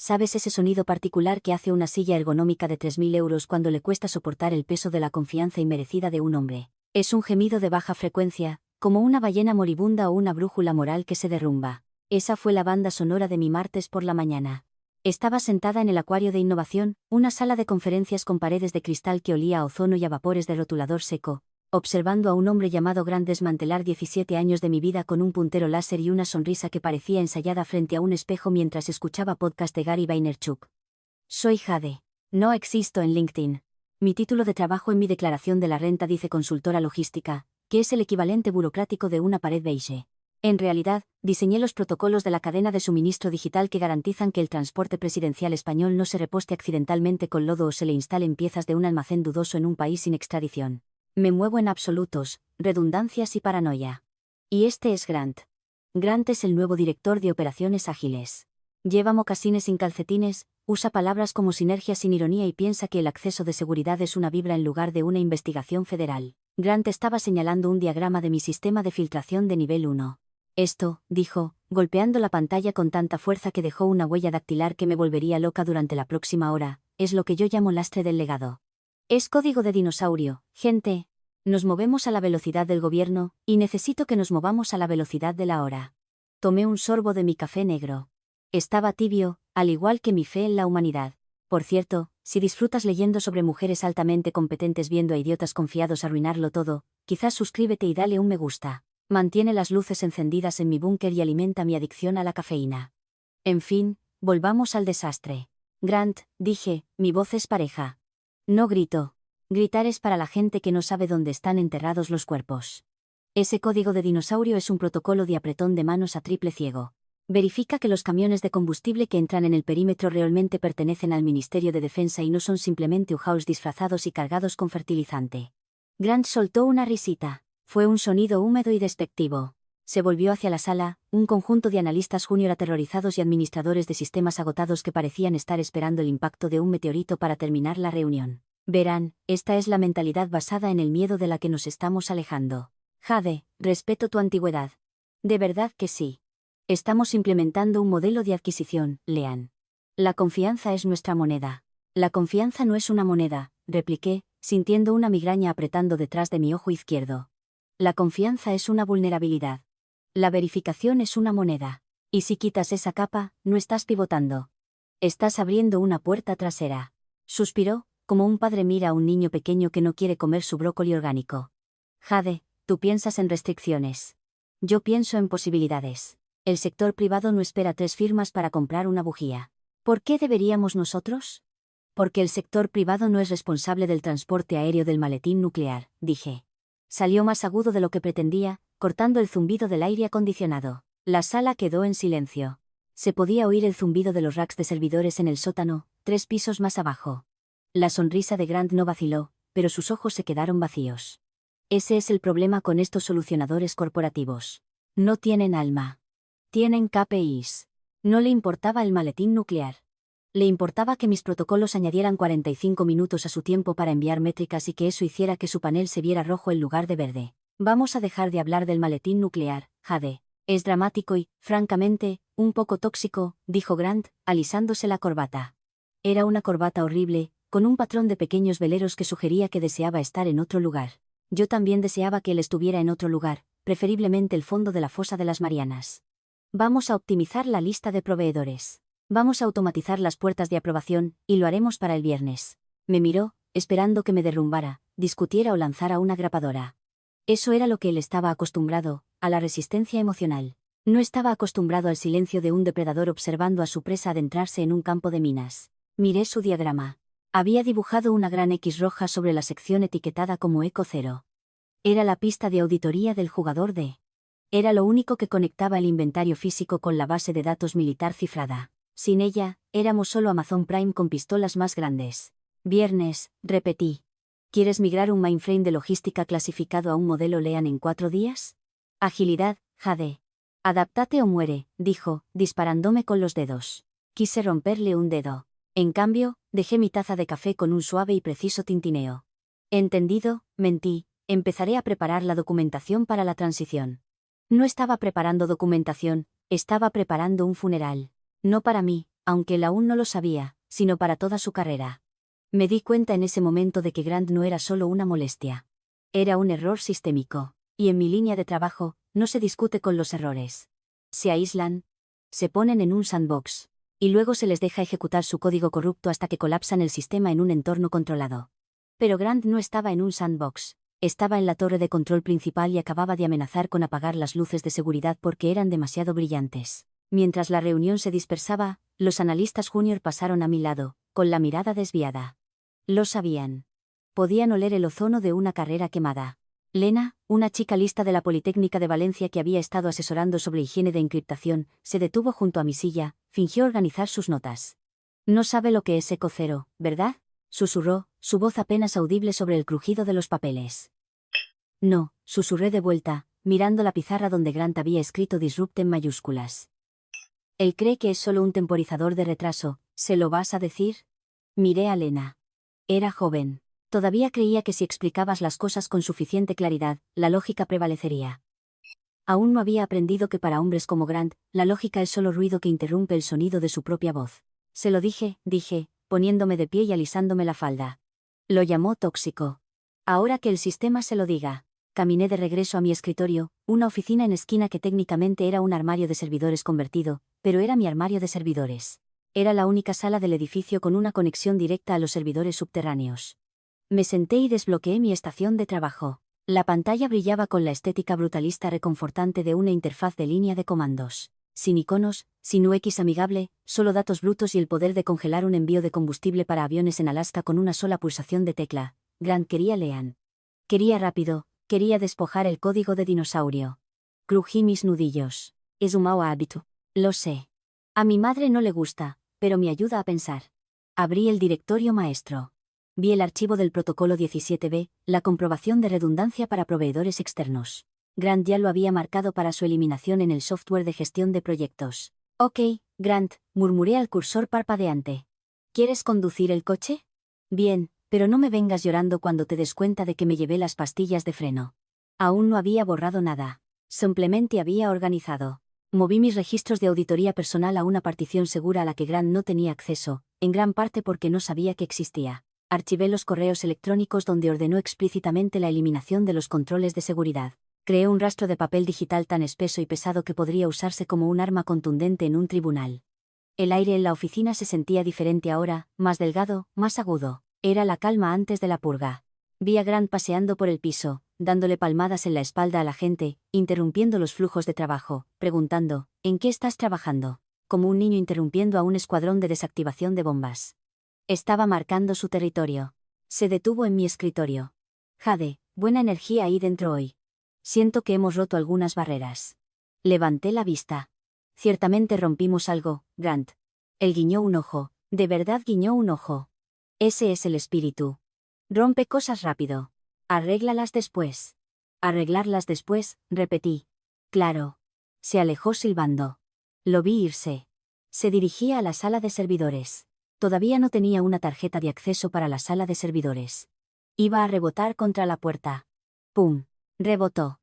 ¿Sabes ese sonido particular que hace una silla ergonómica de 3.000 euros cuando le cuesta soportar el peso de la confianza inmerecida de un hombre? Es un gemido de baja frecuencia, como una ballena moribunda o una brújula moral que se derrumba. Esa fue la banda sonora de mi martes por la mañana. Estaba sentada en el Acuario de Innovación, una sala de conferencias con paredes de cristal que olía a ozono y a vapores de rotulador seco, observando a un hombre llamado Grant desmantelar 17 años de mi vida con un puntero láser y una sonrisa que parecía ensayada frente a un espejo mientras escuchaba podcast de Gary Vaynerchuk. Soy Jade. No existo en LinkedIn. Mi título de trabajo en mi declaración de la renta dice consultora logística, que es el equivalente burocrático de una pared beige. En realidad, diseñé los protocolos de la cadena de suministro digital que garantizan que el transporte presidencial español no se reposte accidentalmente con lodo o se le instalen piezas de un almacén dudoso en un país sin extradición. Me muevo en absolutos, redundancias y paranoia. Y este es Grant. Grant es el nuevo director de operaciones ágiles. Lleva mocasines sin calcetines, usa palabras como sinergia sin ironía y piensa que el acceso de seguridad es una vibra en lugar de una investigación federal. Grant estaba señalando un diagrama de mi sistema de filtración de nivel 1. Esto, dijo, golpeando la pantalla con tanta fuerza que dejó una huella dactilar que me volvería loca durante la próxima hora, es lo que yo llamo lastre del legado. Es código de dinosaurio, gente. Nos movemos a la velocidad del gobierno, y necesito que nos movamos a la velocidad de la hora. Tomé un sorbo de mi café negro. Estaba tibio, al igual que mi fe en la humanidad. Por cierto, si disfrutas leyendo sobre mujeres altamente competentes viendo a idiotas confiados arruinarlo todo, quizás suscríbete y dale un me gusta. Mantiene las luces encendidas en mi búnker y alimenta mi adicción a la cafeína. En fin, volvamos al desastre. Grant, dije, mi voz es pareja. No grito. Gritar es para la gente que no sabe dónde están enterrados los cuerpos. Ese código de dinosaurio es un protocolo de apretón de manos a triple ciego. Verifica que los camiones de combustible que entran en el perímetro realmente pertenecen al Ministerio de Defensa y no son simplemente U-Hauls disfrazados y cargados con fertilizante. Grant soltó una risita. Fue un sonido húmedo y despectivo. Se volvió hacia la sala, un conjunto de analistas junior aterrorizados y administradores de sistemas agotados que parecían estar esperando el impacto de un meteorito para terminar la reunión. Verán, esta es la mentalidad basada en el miedo de la que nos estamos alejando. Jade, respeto tu antigüedad. De verdad que sí. Estamos implementando un modelo de adquisición, Leanne. La confianza es nuestra moneda. La confianza no es una moneda, repliqué, sintiendo una migraña apretando detrás de mi ojo izquierdo. La confianza es una vulnerabilidad. La verificación es una moneda. Y si quitas esa capa, no estás pivotando. Estás abriendo una puerta trasera. Suspiró, como un padre mira a un niño pequeño que no quiere comer su brócoli orgánico. Jade, tú piensas en restricciones. Yo pienso en posibilidades. El sector privado no espera 3 firmas para comprar una bujía. ¿Por qué deberíamos nosotros? Porque el sector privado no es responsable del transporte aéreo del maletín nuclear, dije. Salió más agudo de lo que pretendía, cortando el zumbido del aire acondicionado. La sala quedó en silencio. Se podía oír el zumbido de los racks de servidores en el sótano, 3 pisos más abajo. La sonrisa de Grant no vaciló, pero sus ojos se quedaron vacíos. Ese es el problema con estos solucionadores corporativos. No tienen alma. Tienen KPIs. No le importaba el maletín nuclear. Le importaba que mis protocolos añadieran 45 minutos a su tiempo para enviar métricas y que eso hiciera que su panel se viera rojo en lugar de verde. Vamos a dejar de hablar del maletín nuclear, Jade. Es dramático y, francamente, un poco tóxico, dijo Grant, alisándose la corbata. Era una corbata horrible, con un patrón de pequeños veleros que sugería que deseaba estar en otro lugar. Yo también deseaba que él estuviera en otro lugar, preferiblemente el fondo de la fosa de las Marianas. Vamos a optimizar la lista de proveedores. Vamos a automatizar las puertas de aprobación, y lo haremos para el viernes. Me miró, esperando que me derrumbara, discutiera o lanzara una grapadora. Eso era lo que él estaba acostumbrado, a la resistencia emocional. No estaba acostumbrado al silencio de un depredador observando a su presa adentrarse en un campo de minas. Miré su diagrama. Había dibujado una gran X roja sobre la sección etiquetada como Eco 0. Era la pista de auditoría del jugador D. Era lo único que conectaba el inventario físico con la base de datos militar cifrada. Sin ella, éramos solo Amazon Prime con pistolas más grandes. Viernes, repetí. ¿Quieres migrar un mainframe de logística clasificado a un modelo Lean en 4 días? Agilidad, Jade. Adáptate o muere, dijo, disparándome con los dedos. Quise romperle un dedo. En cambio, dejé mi taza de café con un suave y preciso tintineo. Entendido, mentí, empezaré a preparar la documentación para la transición. No estaba preparando documentación, estaba preparando un funeral. No para mí, aunque él aún no lo sabía, sino para toda su carrera. Me di cuenta en ese momento de que Grant no era solo una molestia. Era un error sistémico, y en mi línea de trabajo, no se discute con los errores. Se aíslan, se ponen en un sandbox, y luego se les deja ejecutar su código corrupto hasta que colapsan el sistema en un entorno controlado. Pero Grant no estaba en un sandbox, estaba en la torre de control principal y acababa de amenazar con apagar las luces de seguridad porque eran demasiado brillantes. Mientras la reunión se dispersaba, los analistas junior pasaron a mi lado, con la mirada desviada. Lo sabían. Podían oler el ozono de una carrera quemada. Lena, una chica lista de la Politécnica de Valencia que había estado asesorando sobre higiene de encriptación, se detuvo junto a mi silla, fingió organizar sus notas. No sabe lo que es eco cero, ¿verdad? Susurró, su voz apenas audible sobre el crujido de los papeles. No, susurré de vuelta, mirando la pizarra donde Grant había escrito Disrupt en mayúsculas. Él cree que es solo un temporizador de retraso, ¿se lo vas a decir? Miré a Lena. Era joven. Todavía creía que si explicabas las cosas con suficiente claridad, la lógica prevalecería. Aún no había aprendido que para hombres como Grant, la lógica es solo ruido que interrumpe el sonido de su propia voz. Se lo dije, poniéndome de pie y alisándome la falda. Lo llamó tóxico. Ahora que el sistema se lo diga. Caminé de regreso a mi escritorio, una oficina en esquina que técnicamente era un armario de servidores convertido, pero era mi armario de servidores. Era la única sala del edificio con una conexión directa a los servidores subterráneos. Me senté y desbloqueé mi estación de trabajo. La pantalla brillaba con la estética brutalista reconfortante de una interfaz de línea de comandos. Sin iconos, sin UX amigable, solo datos brutos y el poder de congelar un envío de combustible para aviones en Alaska con una sola pulsación de tecla. Grant quería Lean. Quería rápido, quería despojar el código de dinosaurio. Crují mis nudillos. Es un mau hábito. Lo sé. A mi madre no le gusta, pero me ayuda a pensar. Abrí el directorio maestro. Vi el archivo del protocolo 17B, la comprobación de redundancia para proveedores externos. Grant ya lo había marcado para su eliminación en el software de gestión de proyectos. Ok, Grant, murmuré al cursor parpadeante. ¿Quieres conducir el coche? Bien, pero no me vengas llorando cuando te des cuenta de que me llevé las pastillas de freno. Aún no había borrado nada. Simplemente había organizado. Moví mis registros de auditoría personal a una partición segura a la que Grant no tenía acceso, en gran parte porque no sabía que existía. Archivé los correos electrónicos donde ordenó explícitamente la eliminación de los controles de seguridad. Creé un rastro de papel digital tan espeso y pesado que podría usarse como un arma contundente en un tribunal. El aire en la oficina se sentía diferente ahora, más delgado, más agudo. Era la calma antes de la purga. Vi a Grant paseando por el piso, dándole palmadas en la espalda a la gente, interrumpiendo los flujos de trabajo, preguntando, ¿en qué estás trabajando? Como un niño interrumpiendo a un escuadrón de desactivación de bombas. Estaba marcando su territorio. Se detuvo en mi escritorio. Jade, buena energía ahí dentro hoy. Siento que hemos roto algunas barreras. Levanté la vista. Ciertamente rompimos algo, Grant. Él guiñó un ojo, de verdad guiñó un ojo. Ese es el espíritu. Rompe cosas rápido. Arréglalas después. Arreglarlas después, repetí. Claro. Se alejó silbando. Lo vi irse. Se dirigía a la sala de servidores. Todavía no tenía una tarjeta de acceso para la sala de servidores. Iba a rebotar contra la puerta. ¡Pum! Rebotó.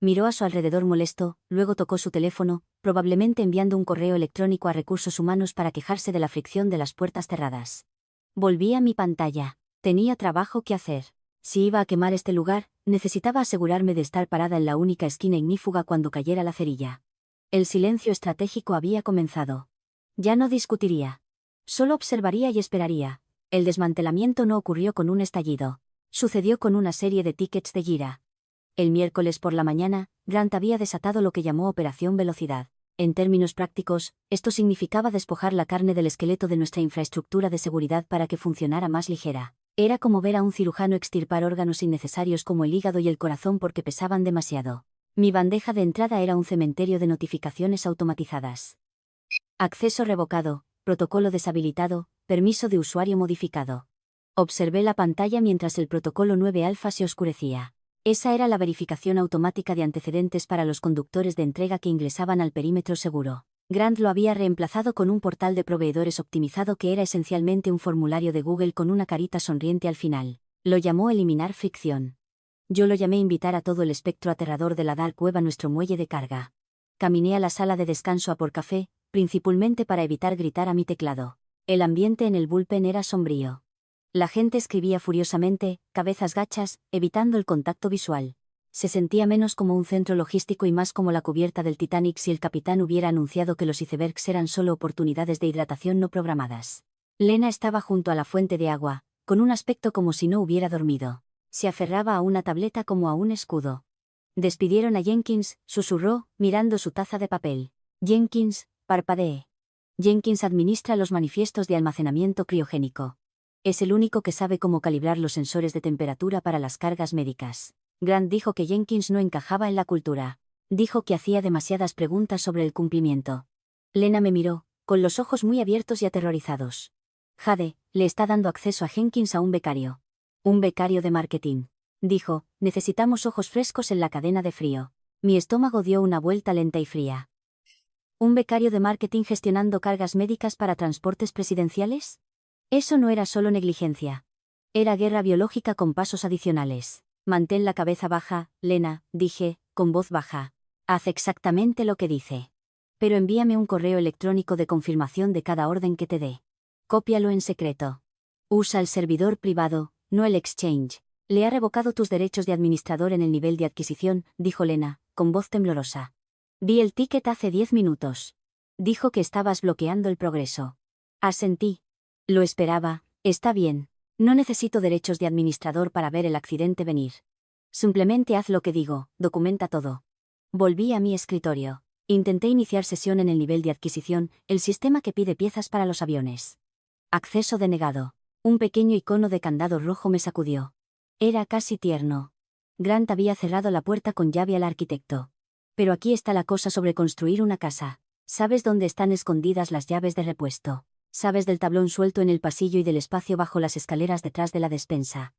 Miró a su alrededor molesto, luego tocó su teléfono, probablemente enviando un correo electrónico a recursos humanos para quejarse de la fricción de las puertas cerradas. Volví a mi pantalla. Tenía trabajo que hacer. Si iba a quemar este lugar, necesitaba asegurarme de estar parada en la única esquina ignífuga cuando cayera la cerilla. El silencio estratégico había comenzado. Ya no discutiría. Solo observaría y esperaría. El desmantelamiento no ocurrió con un estallido. Sucedió con una serie de tickets de gira. El miércoles por la mañana, Grant había desatado lo que llamó Operación Velocidad. En términos prácticos, esto significaba despojar la carne del esqueleto de nuestra infraestructura de seguridad para que funcionara más ligera. Era como ver a un cirujano extirpar órganos innecesarios como el hígado y el corazón porque pesaban demasiado. Mi bandeja de entrada era un cementerio de notificaciones automatizadas. Acceso revocado. Protocolo deshabilitado, permiso de usuario modificado. Observé la pantalla mientras el protocolo 9 alfa se oscurecía. Esa era la verificación automática de antecedentes para los conductores de entrega que ingresaban al perímetro seguro. Grant lo había reemplazado con un portal de proveedores optimizado que era esencialmente un formulario de Google con una carita sonriente al final. Lo llamó eliminar fricción. Yo lo llamé invitar a todo el espectro aterrador de la Dark Web a nuestro muelle de carga. Caminé a la sala de descanso a por café, principalmente para evitar gritar a mi teclado. El ambiente en el bullpen era sombrío. La gente escribía furiosamente, cabezas gachas, evitando el contacto visual. Se sentía menos como un centro logístico y más como la cubierta del Titanic si el capitán hubiera anunciado que los icebergs eran solo oportunidades de hidratación no programadas. Lena estaba junto a la fuente de agua, con un aspecto como si no hubiera dormido. Se aferraba a una tableta como a un escudo. Despidieron a Jenkins, susurró, mirando su taza de papel. Jenkins, parpadeé. Jenkins administra los manifiestos de almacenamiento criogénico. Es el único que sabe cómo calibrar los sensores de temperatura para las cargas médicas. Grant dijo que Jenkins no encajaba en la cultura. Dijo que hacía demasiadas preguntas sobre el cumplimiento. Lena me miró, con los ojos muy abiertos y aterrorizados. Jade, le está dando acceso a Jenkins a un becario. Un becario de marketing. Dijo, necesitamos ojos frescos en la cadena de frío. Mi estómago dio una vuelta lenta y fría. ¿Un becario de marketing gestionando cargas médicas para transportes presidenciales? Eso no era solo negligencia. Era guerra biológica con pasos adicionales. Mantén la cabeza baja, Lena, dije, con voz baja. Haz exactamente lo que dice. Pero envíame un correo electrónico de confirmación de cada orden que te dé. Cópialo en secreto. Usa el servidor privado, no el exchange. Le ha revocado tus derechos de administrador en el nivel de adquisición, dijo Lena, con voz temblorosa. Vi el ticket hace 10 minutos. Dijo que estabas bloqueando el progreso. Asentí. Lo esperaba, está bien. No necesito derechos de administrador para ver el accidente venir. Simplemente haz lo que digo, documenta todo. Volví a mi escritorio. Intenté iniciar sesión en el nivel de adquisición, el sistema que pide piezas para los aviones. Acceso denegado. Un pequeño icono de candado rojo me sacudió. Era casi tierno. Grant había cerrado la puerta con llave al arquitecto. Pero aquí está la cosa sobre construir una casa. ¿Sabes dónde están escondidas las llaves de repuesto? ¿Sabes del tablón suelto en el pasillo y del espacio bajo las escaleras detrás de la despensa?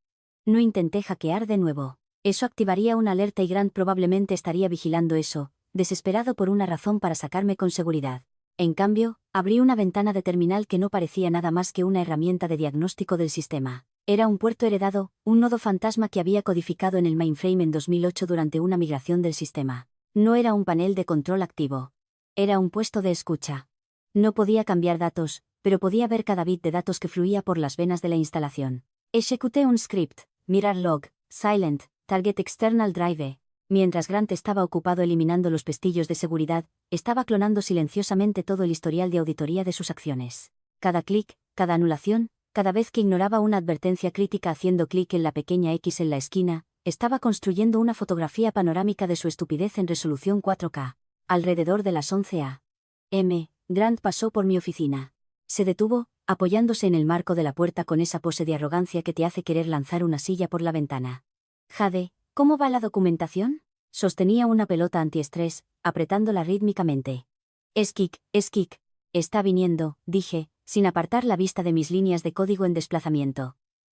No intenté hackear de nuevo. Eso activaría una alerta y Grant probablemente estaría vigilando eso, desesperado por una razón para sacarme con seguridad. En cambio, abrí una ventana de terminal que no parecía nada más que una herramienta de diagnóstico del sistema. Era un puerto heredado, un nodo fantasma que había codificado en el mainframe en 2008 durante una migración del sistema. No era un panel de control activo. Era un puesto de escucha. No podía cambiar datos, pero podía ver cada bit de datos que fluía por las venas de la instalación. Ejecuté un script, mirar log, silent, target external drive. Mientras Grant estaba ocupado eliminando los pestillos de seguridad, estaba clonando silenciosamente todo el historial de auditoría de sus acciones. Cada clic, cada anulación, cada vez que ignoraba una advertencia crítica haciendo clic en la pequeña X en la esquina, estaba construyendo una fotografía panorámica de su estupidez en resolución 4K. Alrededor de las 11 a.m., Grant pasó por mi oficina. Se detuvo, apoyándose en el marco de la puerta con esa pose de arrogancia que te hace querer lanzar una silla por la ventana. Jade, ¿cómo va la documentación? Sostenía una pelota antiestrés, apretándola rítmicamente. Es kick. Está viniendo, dije, sin apartar la vista de mis líneas de código en desplazamiento.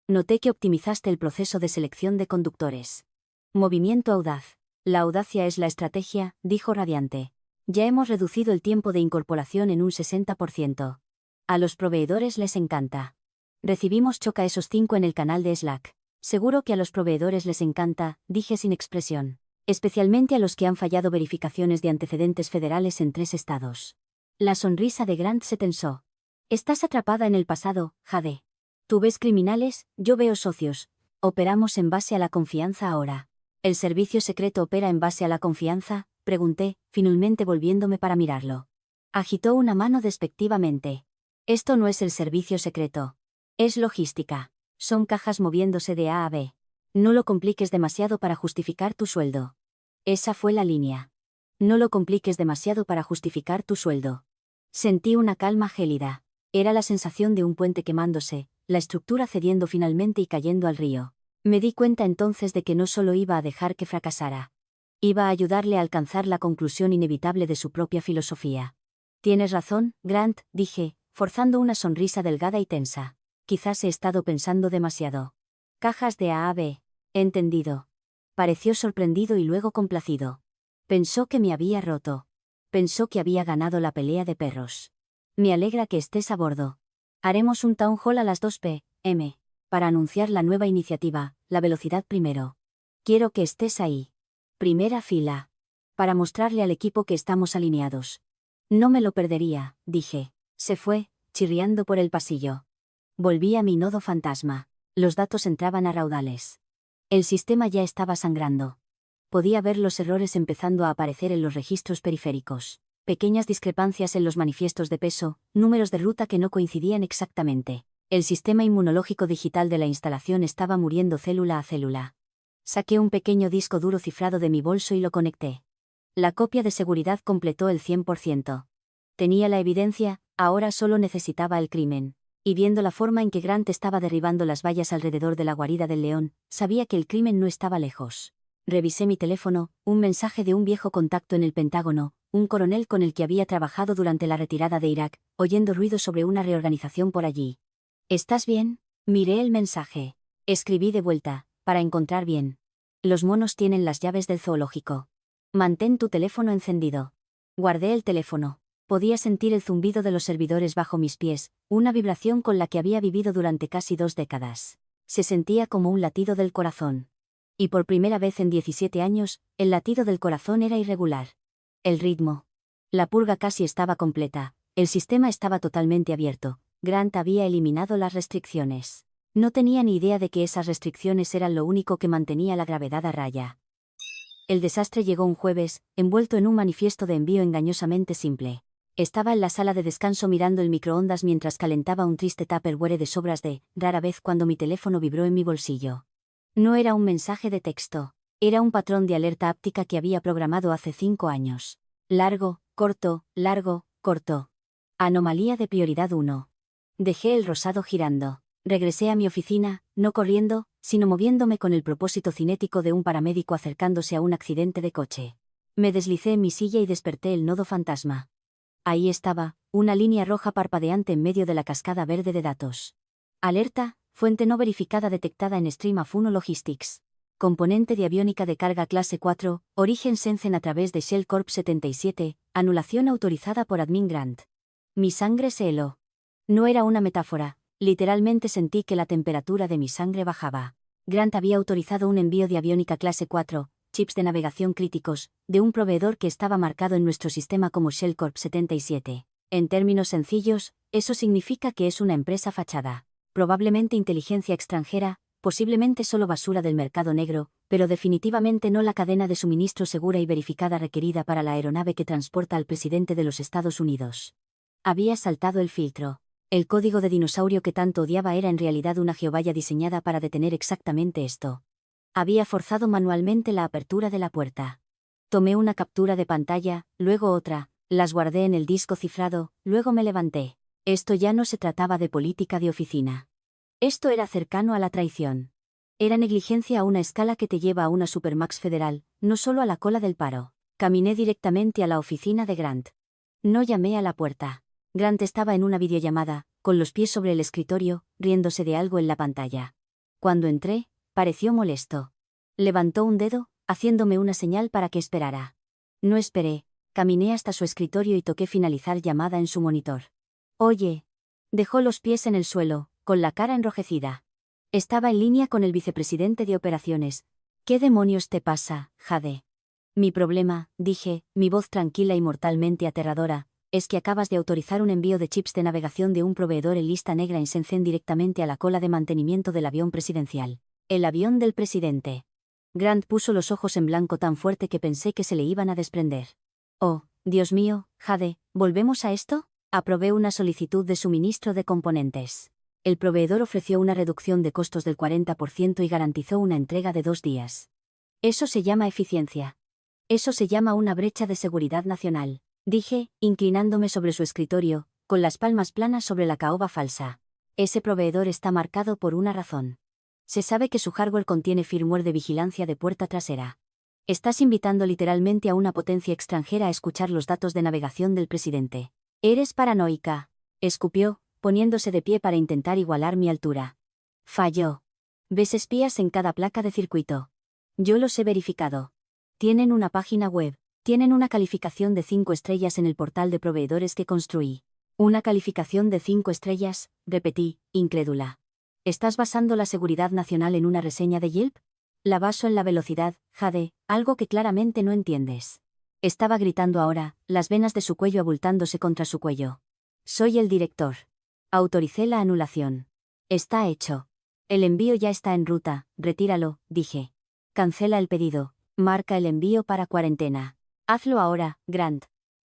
Noté que optimizaste el proceso de selección de conductores. Movimiento audaz. La audacia es la estrategia, dijo radiante. Ya hemos reducido el tiempo de incorporación en un 60%. A los proveedores les encanta. Recibimos choca esos 5 en el canal de Slack. Seguro que a los proveedores les encanta, dije sin expresión. Especialmente a los que han fallado verificaciones de antecedentes federales en 3 estados. La sonrisa de Grant se tensó. Estás atrapada en el pasado, Jade. Tú ves criminales, yo veo socios. Operamos en base a la confianza ahora. ¿El servicio secreto opera en base a la confianza?, pregunté, finalmente volviéndome para mirarlo. Agitó una mano despectivamente. Esto no es el servicio secreto. Es logística. Son cajas moviéndose de A a B. No lo compliques demasiado para justificar tu sueldo. Esa fue la línea. No lo compliques demasiado para justificar tu sueldo. Sentí una calma gélida. Era la sensación de un puente quemándose, la estructura cediendo finalmente y cayendo al río. Me di cuenta entonces de que no solo iba a dejar que fracasara. Iba a ayudarle a alcanzar la conclusión inevitable de su propia filosofía. Tienes razón, Grant, dije, forzando una sonrisa delgada y tensa. Quizás he estado pensando demasiado. Cajas de A a B. Entendido. Pareció sorprendido y luego complacido. Pensó que me había roto. Pensó que había ganado la pelea de perros. Me alegra que estés a bordo. Haremos un town hall a las 2 p.m. para anunciar la nueva iniciativa, la velocidad primero. Quiero que estés ahí. Primera fila. Para mostrarle al equipo que estamos alineados. No me lo perdería, dije. Se fue, chirriando por el pasillo. Volví a mi nodo fantasma. Los datos entraban a raudales. El sistema ya estaba sangrando. Podía ver los errores empezando a aparecer en los registros periféricos. Pequeñas discrepancias en los manifiestos de peso, números de ruta que no coincidían exactamente. El sistema inmunológico digital de la instalación estaba muriendo célula a célula. Saqué un pequeño disco duro cifrado de mi bolso y lo conecté. La copia de seguridad completó el 100%. Tenía la evidencia, ahora solo necesitaba el crimen. Y viendo la forma en que Grant estaba derribando las vallas alrededor de la guarida del león, sabía que el crimen no estaba lejos. Revisé mi teléfono, un mensaje de un viejo contacto en el Pentágono, un coronel con el que había trabajado durante la retirada de Irak, oyendo ruido sobre una reorganización por allí. ¿Estás bien? Miré el mensaje. Escribí de vuelta, para encontrar bien. Los monos tienen las llaves del zoológico. Mantén tu teléfono encendido. Guardé el teléfono. Podía sentir el zumbido de los servidores bajo mis pies, una vibración con la que había vivido durante casi 2 décadas. Se sentía como un latido del corazón. Y por primera vez en 17 años, el latido del corazón era irregular. El ritmo. La purga casi estaba completa, el sistema estaba totalmente abierto, Grant había eliminado las restricciones. No tenía ni idea de que esas restricciones eran lo único que mantenía la gravedad a raya. El desastre llegó un jueves, envuelto en un manifiesto de envío engañosamente simple. Estaba en la sala de descanso mirando el microondas mientras calentaba un triste Tupperware de sobras de, rara vez cuando mi teléfono vibró en mi bolsillo. No era un mensaje de texto. Era un patrón de alerta áptica que había programado hace 5 años. Largo, corto, largo, corto. Anomalía de prioridad 1. Dejé el rosado girando. Regresé a mi oficina, no corriendo, sino moviéndome con el propósito cinético de un paramédico acercándose a un accidente de coche. Me deslicé en mi silla y desperté el nodo fantasma. Ahí estaba, una línea roja parpadeante en medio de la cascada verde de datos. Alerta, fuente no verificada detectada en Stream of 1 Logistics. Componente de aviónica de carga clase 4, origen Shenzhen a través de Shell Corp 77, anulación autorizada por Admin Grant. Mi sangre se heló. No era una metáfora, literalmente sentí que la temperatura de mi sangre bajaba. Grant había autorizado un envío de aviónica clase 4, chips de navegación críticos, de un proveedor que estaba marcado en nuestro sistema como Shell Corp 77. En términos sencillos, eso significa que es una empresa fachada. Probablemente inteligencia extranjera, posiblemente solo basura del mercado negro, pero definitivamente no la cadena de suministro segura y verificada requerida para la aeronave que transporta al presidente de los Estados Unidos. Había saltado el filtro. El código de dinosaurio que tanto odiaba era en realidad una geovalla diseñada para detener exactamente esto. Había forzado manualmente la apertura de la puerta. Tomé una captura de pantalla, luego otra, las guardé en el disco cifrado, luego me levanté. Esto ya no se trataba de política de oficina. Esto era cercano a la traición. Era negligencia a una escala que te lleva a una supermax federal, no solo a la cola del paro. Caminé directamente a la oficina de Grant. No llamé a la puerta. Grant estaba en una videollamada, con los pies sobre el escritorio, riéndose de algo en la pantalla. Cuando entré, pareció molesto. Levantó un dedo, haciéndome una señal para que esperara. No esperé, caminé hasta su escritorio y toqué finalizar llamada en su monitor. Oye. Dejó los pies en el suelo, con la cara enrojecida. Estaba en línea con el vicepresidente de operaciones. ¿Qué demonios te pasa, Jade? Mi problema, dije, mi voz tranquila y mortalmente aterradora, es que acabas de autorizar un envío de chips de navegación de un proveedor en lista negra en Shenzhen directamente a la cola de mantenimiento del avión presidencial. El avión del presidente. Grant puso los ojos en blanco tan fuerte que pensé que se le iban a desprender. Oh, Dios mío, Jade, ¿volvemos a esto? Aprobé una solicitud de suministro de componentes. El proveedor ofreció una reducción de costos del 40% y garantizó una entrega de 2 días. Eso se llama eficiencia. Eso se llama una brecha de seguridad nacional, dije, inclinándome sobre su escritorio, con las palmas planas sobre la caoba falsa. Ese proveedor está marcado por una razón. Se sabe que su hardware contiene firmware de vigilancia de puerta trasera. Estás invitando literalmente a una potencia extranjera a escuchar los datos de navegación del presidente. Eres paranoica, escupió, poniéndose de pie para intentar igualar mi altura. Falló. Ves espías en cada placa de circuito. Yo los he verificado. Tienen una página web. Tienen una calificación de 5 estrellas en el portal de proveedores que construí. Una calificación de 5 estrellas, repetí, incrédula. ¿Estás basando la seguridad nacional en una reseña de Yelp? La baso en la velocidad, Jade, algo que claramente no entiendes. Estaba gritando ahora, las venas de su cuello abultándose contra su cuello. Soy el director. Autoricé la anulación. Está hecho. El envío ya está en ruta, retíralo, dije. Cancela el pedido, marca el envío para cuarentena. Hazlo ahora, Grant.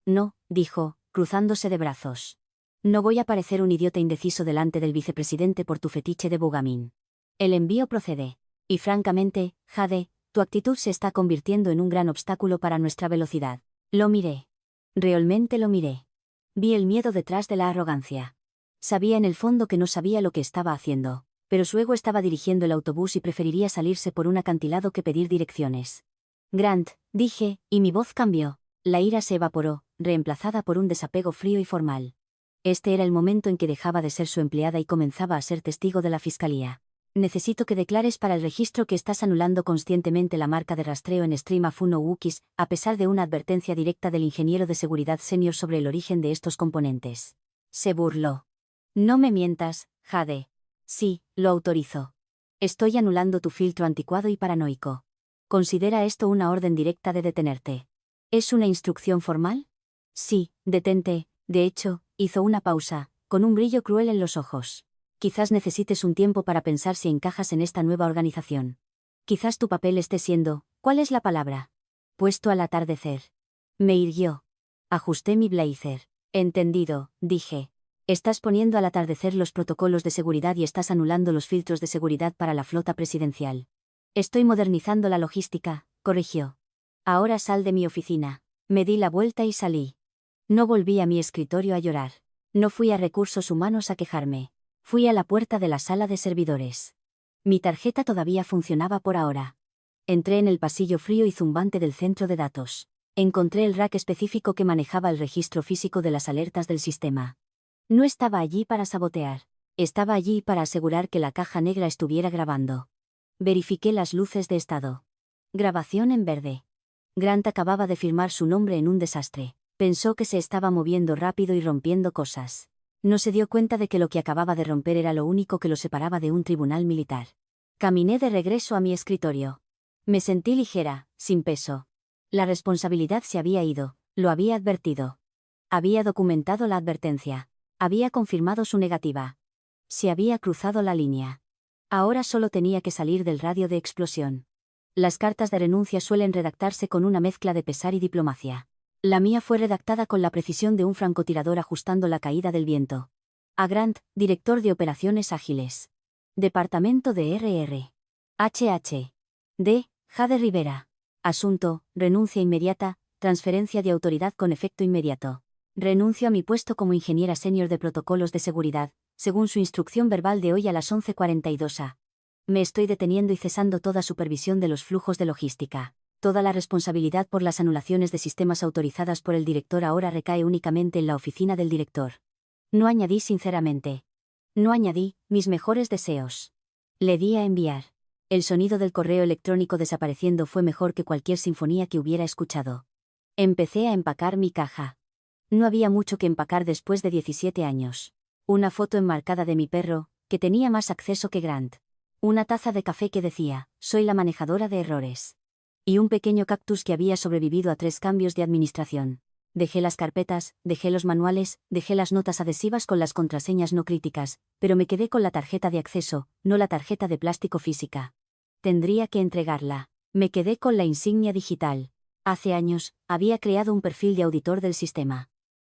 No, dijo, cruzándose de brazos. No voy a parecer un idiota indeciso delante del vicepresidente por tu fetiche de bugamín. El envío procede. Y francamente, Jade, tu actitud se está convirtiendo en un gran obstáculo para nuestra velocidad. Lo miré. Realmente lo miré. Vi el miedo detrás de la arrogancia. Sabía en el fondo que no sabía lo que estaba haciendo, pero su ego estaba dirigiendo el autobús y preferiría salirse por un acantilado que pedir direcciones. Grant, dije, y mi voz cambió. La ira se evaporó, reemplazada por un desapego frío y formal. Este era el momento en que dejaba de ser su empleada y comenzaba a ser testigo de la fiscalía. Necesito que declares para el registro que estás anulando conscientemente la marca de rastreo en Stream of Uno Wookies, a pesar de una advertencia directa del ingeniero de seguridad senior sobre el origen de estos componentes. Se burló. No me mientas, Jade. Sí, lo autorizo. Estoy anulando tu filtro anticuado y paranoico. Considera esto una orden directa de detenerte. ¿Es una instrucción formal? Sí, detente. De hecho, hizo una pausa, con un brillo cruel en los ojos. Quizás necesites un tiempo para pensar si encajas en esta nueva organización. Quizás tu papel esté siendo, ¿cuál es la palabra? Puesto al atardecer. Me irguió. Ajusté mi blazer. Entendido, dije. Estás poniendo al atardecer los protocolos de seguridad y estás anulando los filtros de seguridad para la flota presidencial. Estoy modernizando la logística, corrigió. Ahora sal de mi oficina. Me di la vuelta y salí. No volví a mi escritorio a llorar. No fui a recursos humanos a quejarme. Fui a la puerta de la sala de servidores. Mi tarjeta todavía funcionaba por ahora. Entré en el pasillo frío y zumbante del centro de datos. Encontré el rack específico que manejaba el registro físico de las alertas del sistema. No estaba allí para sabotear. Estaba allí para asegurar que la caja negra estuviera grabando. Verifiqué las luces de estado. Grabación en verde. Grant acababa de firmar su nombre en un desastre. Pensó que se estaba moviendo rápido y rompiendo cosas. No se dio cuenta de que lo que acababa de romper era lo único que lo separaba de un tribunal militar. Caminé de regreso a mi escritorio. Me sentí ligera, sin peso. La responsabilidad se había ido, lo había advertido. Había documentado la advertencia. Había confirmado su negativa. Se había cruzado la línea. Ahora solo tenía que salir del radio de explosión. Las cartas de renuncia suelen redactarse con una mezcla de pesar y diplomacia. La mía fue redactada con la precisión de un francotirador ajustando la caída del viento. A Grant, director de operaciones ágiles. Departamento de RR. HH. D. Jade Rivera. Asunto, renuncia inmediata, transferencia de autoridad con efecto inmediato. Renuncio a mi puesto como ingeniera senior de protocolos de seguridad, según su instrucción verbal de hoy a las 11:42 a. Me estoy deteniendo y cesando toda supervisión de los flujos de logística. Toda la responsabilidad por las anulaciones de sistemas autorizadas por el director ahora recae únicamente en la oficina del director. No añadí sinceramente. No añadí, mis mejores deseos. Le di a enviar. El sonido del correo electrónico desapareciendo fue mejor que cualquier sinfonía que hubiera escuchado. Empecé a empacar mi caja. No había mucho que empacar después de 17 años. Una foto enmarcada de mi perro, que tenía más acceso que Grant. Una taza de café que decía, soy la manejadora de errores. Y un pequeño cactus que había sobrevivido a 3 cambios de administración. Dejé las carpetas, dejé los manuales, dejé las notas adhesivas con las contraseñas no críticas, pero me quedé con la tarjeta de acceso, no la tarjeta de plástico física. Tendría que entregarla. Me quedé con la insignia digital. Hace años, había creado un perfil de auditor del sistema.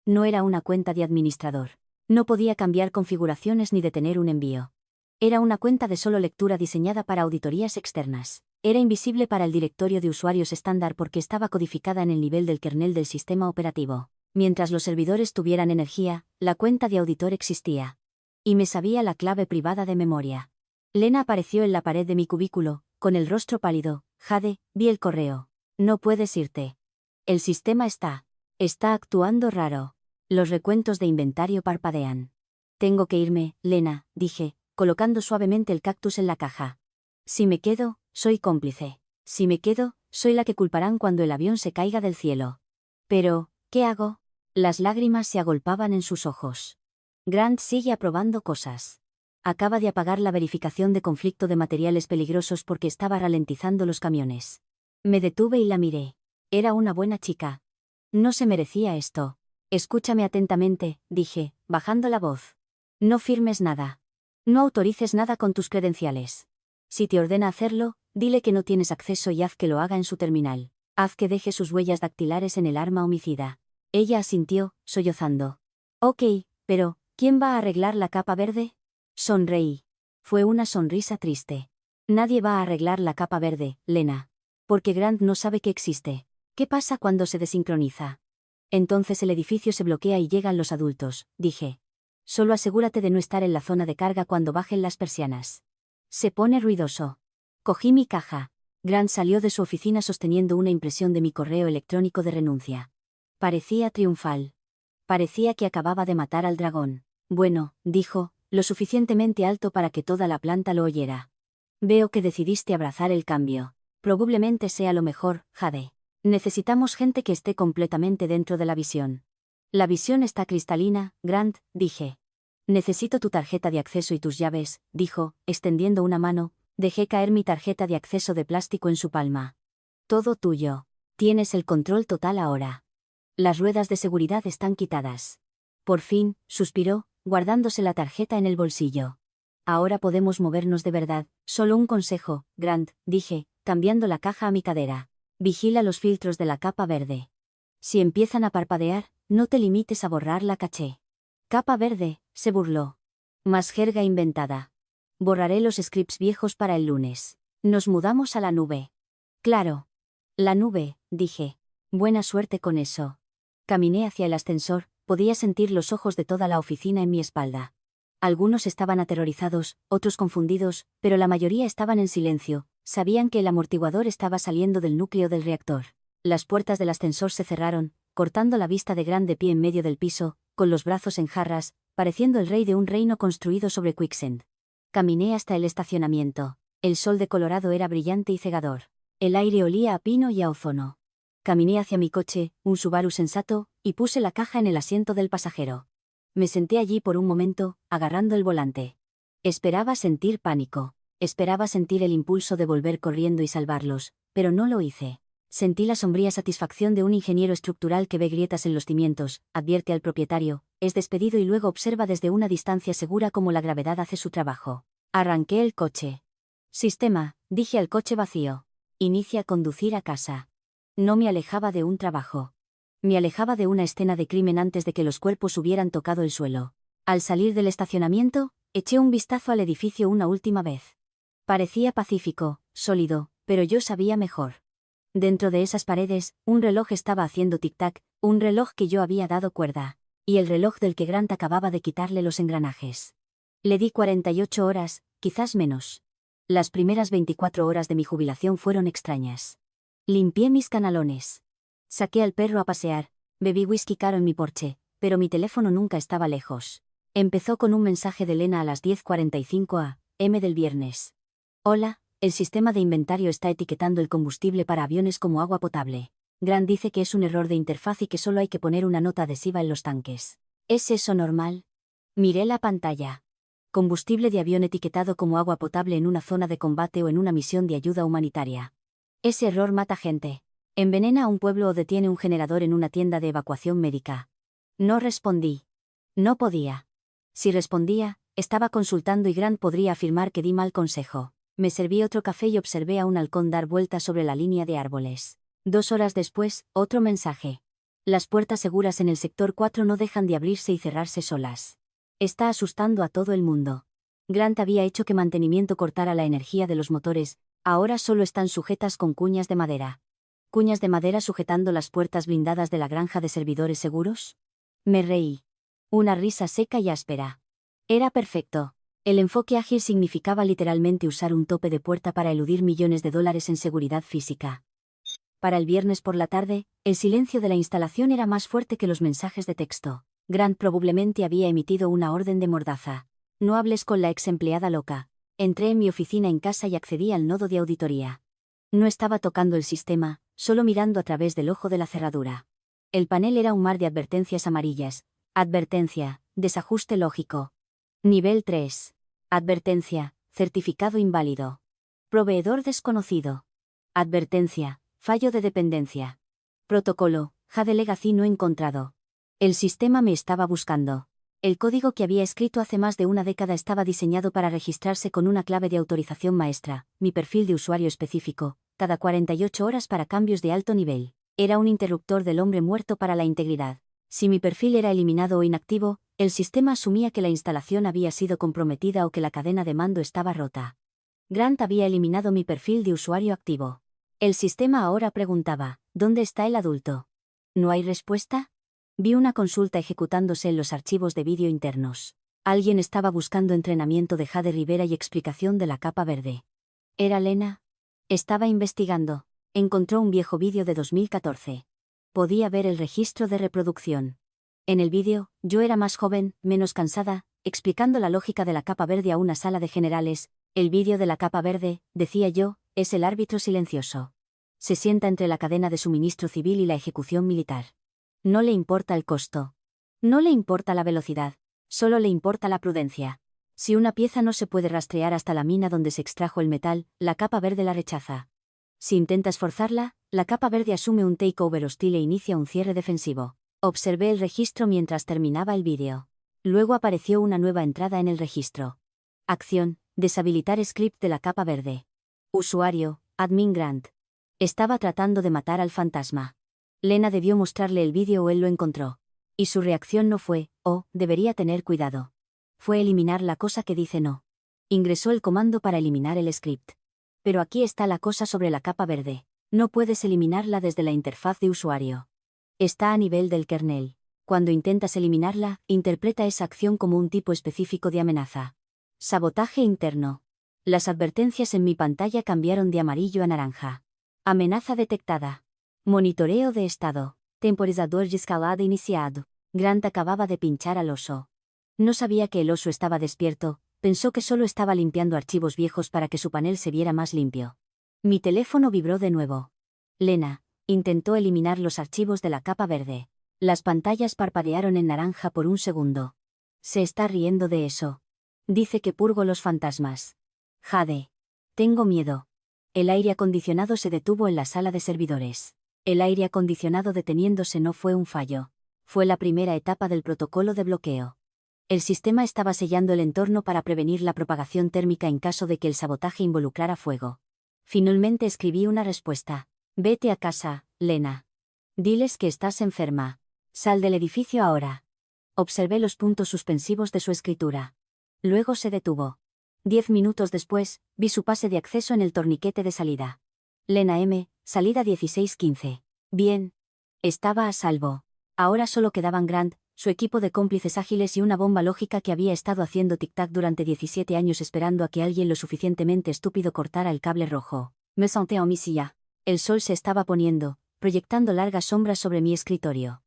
No era una cuenta de administrador. No podía cambiar configuraciones ni detener un envío. Era una cuenta de solo lectura diseñada para auditorías externas. Era invisible para el directorio de usuarios estándar porque estaba codificada en el nivel del kernel del sistema operativo. Mientras los servidores tuvieran energía, la cuenta de auditor existía. Y me sabía la clave privada de memoria. Lena apareció en la pared de mi cubículo, con el rostro pálido. Jade, vi el correo. No puedes irte. El sistema está actuando raro. Los recuentos de inventario parpadean. Tengo que irme, Lena, dije, colocando suavemente el cactus en la caja. Si me quedo, soy cómplice. Si me quedo, soy la que culparán cuando el avión se caiga del cielo. Pero, ¿qué hago? Las lágrimas se agolpaban en sus ojos. Grant sigue aprobando cosas. Acaba de apagar la verificación de conflicto de materiales peligrosos porque estaba ralentizando los camiones. Me detuve y la miré. Era una buena chica, No se merecía esto. Escúchame atentamente, dije, bajando la voz. No firmes nada. No autorices nada con tus credenciales. Si te ordena hacerlo, dile que no tienes acceso y haz que lo haga en su terminal. Haz que deje sus huellas dactilares en el arma homicida. Ella asintió, sollozando. Ok, pero, ¿quién va a arreglar la capa verde? Sonreí. Fue una sonrisa triste. Nadie va a arreglar la capa verde, Lena. Porque Grant no sabe que existe. ¿Qué pasa cuando se desincroniza? Entonces el edificio se bloquea y llegan los adultos, dije. Solo asegúrate de no estar en la zona de carga cuando bajen las persianas. Se pone ruidoso. Cogí mi caja. Grant salió de su oficina sosteniendo una impresión de mi correo electrónico de renuncia. Parecía triunfal. Parecía que acababa de matar al dragón. Bueno, dijo, lo suficientemente alto para que toda la planta lo oyera. Veo que decidiste abrazar el cambio. Probablemente sea lo mejor, Jade. Necesitamos gente que esté completamente dentro de la visión. La visión está cristalina, Grant, dije. Necesito tu tarjeta de acceso y tus llaves, dijo, extendiendo una mano. Dejé caer mi tarjeta de acceso de plástico en su palma. Todo tuyo. Tienes el control total ahora. Las ruedas de seguridad están quitadas. Por fin, suspiró, guardándose la tarjeta en el bolsillo. Ahora podemos movernos de verdad. Solo un consejo, Grant, dije, cambiando la caja a mi cadera. Vigila los filtros de la capa verde. Si empiezan a parpadear, no te limites a borrar la caché. Capa verde, se burló. Más jerga inventada. Borraré los scripts viejos para el lunes. Nos mudamos a la nube. Claro. La nube, dije. Buena suerte con eso. Caminé hacia el ascensor, podía sentir los ojos de toda la oficina en mi espalda. Algunos estaban aterrorizados, otros confundidos, pero la mayoría estaban en silencio, sabían que el amortiguador estaba saliendo del núcleo del reactor. Las puertas del ascensor se cerraron, cortando la vista de Grant de pie en medio del piso, con los brazos en jarras, pareciendo el rey de un reino construido sobre Quicksand. Caminé hasta el estacionamiento. El sol de Colorado era brillante y cegador. El aire olía a pino y a ozono. Caminé hacia mi coche, un Subaru sensato, y puse la caja en el asiento del pasajero. Me senté allí por un momento, agarrando el volante. Esperaba sentir pánico. Esperaba sentir el impulso de volver corriendo y salvarlos, pero no lo hice. Sentí la sombría satisfacción de un ingeniero estructural que ve grietas en los cimientos, advierte al propietario, es despedido y luego observa desde una distancia segura cómo la gravedad hace su trabajo. Arranqué el coche. Sistema, dije al coche vacío. Inicia a conducir a casa. No me alejaba de un trabajo. Me alejaba de una escena de crimen antes de que los cuerpos hubieran tocado el suelo. Al salir del estacionamiento, eché un vistazo al edificio una última vez. Parecía pacífico, sólido, pero yo sabía mejor. Dentro de esas paredes, un reloj estaba haciendo tic-tac, un reloj que yo había dado cuerda, y el reloj del que Grant acababa de quitarle los engranajes. Le di 48 horas, quizás menos. Las primeras 24 horas de mi jubilación fueron extrañas. Limpié mis canalones. Saqué al perro a pasear, bebí whisky caro en mi porche, pero mi teléfono nunca estaba lejos. Empezó con un mensaje de Lena a las 10:45 a.m. del viernes. Hola, el sistema de inventario está etiquetando el combustible para aviones como agua potable. Grant dice que es un error de interfaz y que solo hay que poner una nota adhesiva en los tanques. ¿Es eso normal? Miré la pantalla. Combustible de avión etiquetado como agua potable en una zona de combate o en una misión de ayuda humanitaria. Ese error mata gente. Envenena a un pueblo o detiene un generador en una tienda de evacuación médica. No respondí. No podía. Si respondía, estaba consultando y Grant podría afirmar que di mal consejo. Me serví otro café y observé a un halcón dar vueltas sobre la línea de árboles. 2 horas después, otro mensaje. Las puertas seguras en el sector 4 no dejan de abrirse y cerrarse solas. Está asustando a todo el mundo. Grant había hecho que mantenimiento cortara la energía de los motores, ahora solo están sujetas con cuñas de madera. ¿Cuñas de madera sujetando las puertas blindadas de la granja de servidores seguros? Me reí. Una risa seca y áspera. Era perfecto. El enfoque ágil significaba literalmente usar un tope de puerta para eludir millones de dólares en seguridad física. Para el viernes por la tarde, el silencio de la instalación era más fuerte que los mensajes de texto. Grant probablemente había emitido una orden de mordaza. No hables con la ex empleada loca. Entré en mi oficina en casa y accedí al nodo de auditoría. No estaba tocando el sistema, solo mirando a través del ojo de la cerradura. El panel era un mar de advertencias amarillas. Advertencia, desajuste lógico. Nivel 3. Advertencia, certificado inválido. Proveedor desconocido. Advertencia, fallo de dependencia. Protocolo, Jade Legacy no encontrado. El sistema me estaba buscando. El código que había escrito hace más de una década estaba diseñado para registrarse con una clave de autorización maestra, mi perfil de usuario específico, cada 48 horas para cambios de alto nivel. Era un interruptor del hombre muerto para la integridad. Si mi perfil era eliminado o inactivo, el sistema asumía que la instalación había sido comprometida o que la cadena de mando estaba rota. Grant había eliminado mi perfil de usuario activo. El sistema ahora preguntaba, ¿dónde está el adulto? ¿No hay respuesta? Vi una consulta ejecutándose en los archivos de vídeo internos. Alguien estaba buscando entrenamiento de Jade Rivera y explicación de la capa verde. ¿Era Lena? Estaba investigando. Encontró un viejo vídeo de 2014. Podía ver el registro de reproducción. En el vídeo, yo era más joven, menos cansada, explicando la lógica de la capa verde a una sala de generales. El vídeo de la capa verde, decía yo, es el árbitro silencioso. Se sienta entre la cadena de suministro civil y la ejecución militar. No le importa el costo. No le importa la velocidad. Solo le importa la prudencia. Si una pieza no se puede rastrear hasta la mina donde se extrajo el metal, la capa verde la rechaza. Si intentas forzarla, la capa verde asume un takeover hostil e inicia un cierre defensivo. Observé el registro mientras terminaba el vídeo. Luego apareció una nueva entrada en el registro. Acción: deshabilitar script de la capa verde. Usuario: admin Grant. Estaba tratando de matar al fantasma. Lena debió mostrarle el vídeo o él lo encontró. Y su reacción no fue, oh, debería tener cuidado. Fue eliminar la cosa que dice no. Ingresó el comando para eliminar el script. Pero aquí está la cosa sobre la capa verde. No puedes eliminarla desde la interfaz de usuario. Está a nivel del kernel. Cuando intentas eliminarla, interpreta esa acción como un tipo específico de amenaza. Sabotaje interno. Las advertencias en mi pantalla cambiaron de amarillo a naranja. Amenaza detectada. Monitoreo de estado. Temporizador de escalada iniciado. Grant acababa de pinchar al oso. No sabía que el oso estaba despierto, pensó que solo estaba limpiando archivos viejos para que su panel se viera más limpio. Mi teléfono vibró de nuevo. Lena intentó eliminar los archivos de la capa verde. Las pantallas parpadearon en naranja por un segundo. Se está riendo de eso. Dice que purgo los fantasmas. Jade. Tengo miedo. El aire acondicionado se detuvo en la sala de servidores. El aire acondicionado deteniéndose no fue un fallo. Fue la primera etapa del protocolo de bloqueo. El sistema estaba sellando el entorno para prevenir la propagación térmica en caso de que el sabotaje involucrara fuego. Finalmente escribí una respuesta. Vete a casa, Lena. Diles que estás enferma. Sal del edificio ahora. Observé los puntos suspensivos de su escritura. Luego se detuvo. 10 minutos después, vi su pase de acceso en el torniquete de salida. Lena M., salida 1615. Bien. Estaba a salvo. Ahora solo quedaban Grant, su equipo de cómplices ágiles y una bomba lógica que había estado haciendo tic-tac durante 17 años esperando a que alguien lo suficientemente estúpido cortara el cable rojo. Me senté en mi silla. El sol se estaba poniendo, proyectando largas sombras sobre mi escritorio.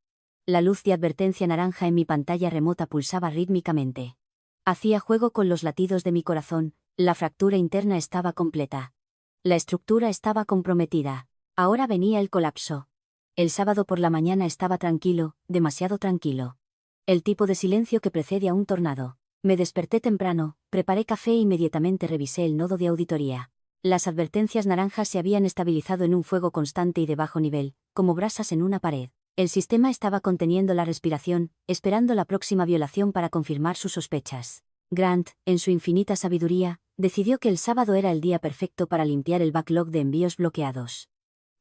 La luz de advertencia naranja en mi pantalla remota pulsaba rítmicamente. Hacía juego con los latidos de mi corazón, la fractura interna estaba completa. La estructura estaba comprometida. Ahora venía el colapso. El sábado por la mañana estaba tranquilo, demasiado tranquilo. El tipo de silencio que precede a un tornado. Me desperté temprano, preparé café e inmediatamente revisé el nodo de auditoría. Las advertencias naranjas se habían estabilizado en un fuego constante y de bajo nivel, como brasas en una pared. El sistema estaba conteniendo la respiración, esperando la próxima violación para confirmar sus sospechas. Grant, en su infinita sabiduría, decidió que el sábado era el día perfecto para limpiar el backlog de envíos bloqueados.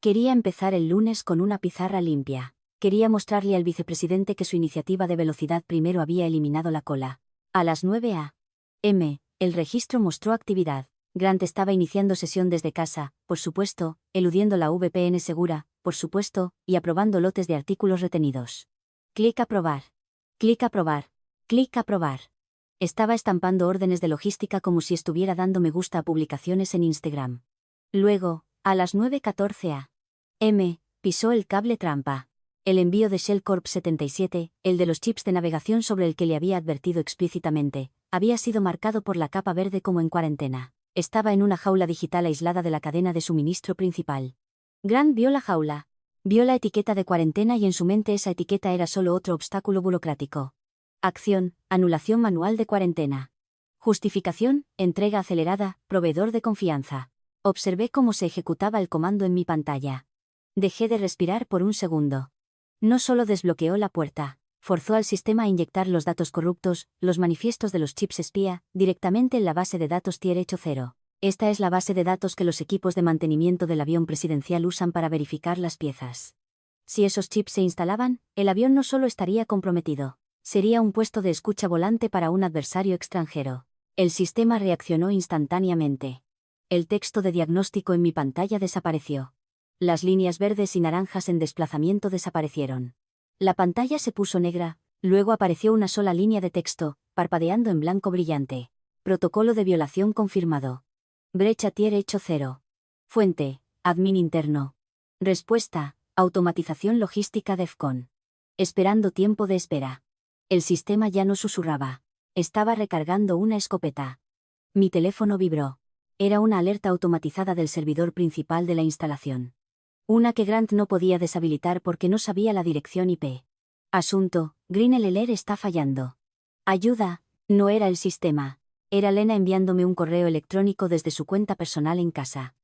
Quería empezar el lunes con una pizarra limpia. Quería mostrarle al vicepresidente que su iniciativa de velocidad primero había eliminado la cola. A las 9 a.m., el registro mostró actividad. Grant estaba iniciando sesión desde casa, por supuesto, eludiendo la VPN segura, por supuesto, y aprobando lotes de artículos retenidos. Clic aprobar. Clic aprobar. Clic aprobar. Estaba estampando órdenes de logística como si estuviera dando me gusta a publicaciones en Instagram. Luego, a las 9:14 a.m., pisó el cable trampa. El envío de Shell Corp 77, el de los chips de navegación sobre el que le había advertido explícitamente, había sido marcado por la capa verde como en cuarentena. Estaba en una jaula digital aislada de la cadena de suministro principal. Grant vio la jaula. Vio la etiqueta de cuarentena y en su mente esa etiqueta era solo otro obstáculo burocrático. Acción: anulación manual de cuarentena. Justificación: entrega acelerada, proveedor de confianza. Observé cómo se ejecutaba el comando en mi pantalla. Dejé de respirar por un segundo. No solo desbloqueó la puerta, forzó al sistema a inyectar los datos corruptos, los manifiestos de los chips espía, directamente en la base de datos Tier 80. Esta es la base de datos que los equipos de mantenimiento del avión presidencial usan para verificar las piezas. Si esos chips se instalaban, el avión no solo estaría comprometido, sería un puesto de escucha volante para un adversario extranjero. El sistema reaccionó instantáneamente. El texto de diagnóstico en mi pantalla desapareció. Las líneas verdes y naranjas en desplazamiento desaparecieron. La pantalla se puso negra, luego apareció una sola línea de texto, parpadeando en blanco brillante. Protocolo de violación confirmado. Brecha Tier hecho 0. Fuente, admin interno. Respuesta, automatización logística DEFCON. Esperando tiempo de espera. El sistema ya no susurraba. Estaba recargando una escopeta. Mi teléfono vibró. Era una alerta automatizada del servidor principal de la instalación. Una que Grant no podía deshabilitar porque no sabía la dirección IP. Asunto, Green LLR está fallando. Ayuda, no era el sistema. Era Lena enviándome un correo electrónico desde su cuenta personal en casa.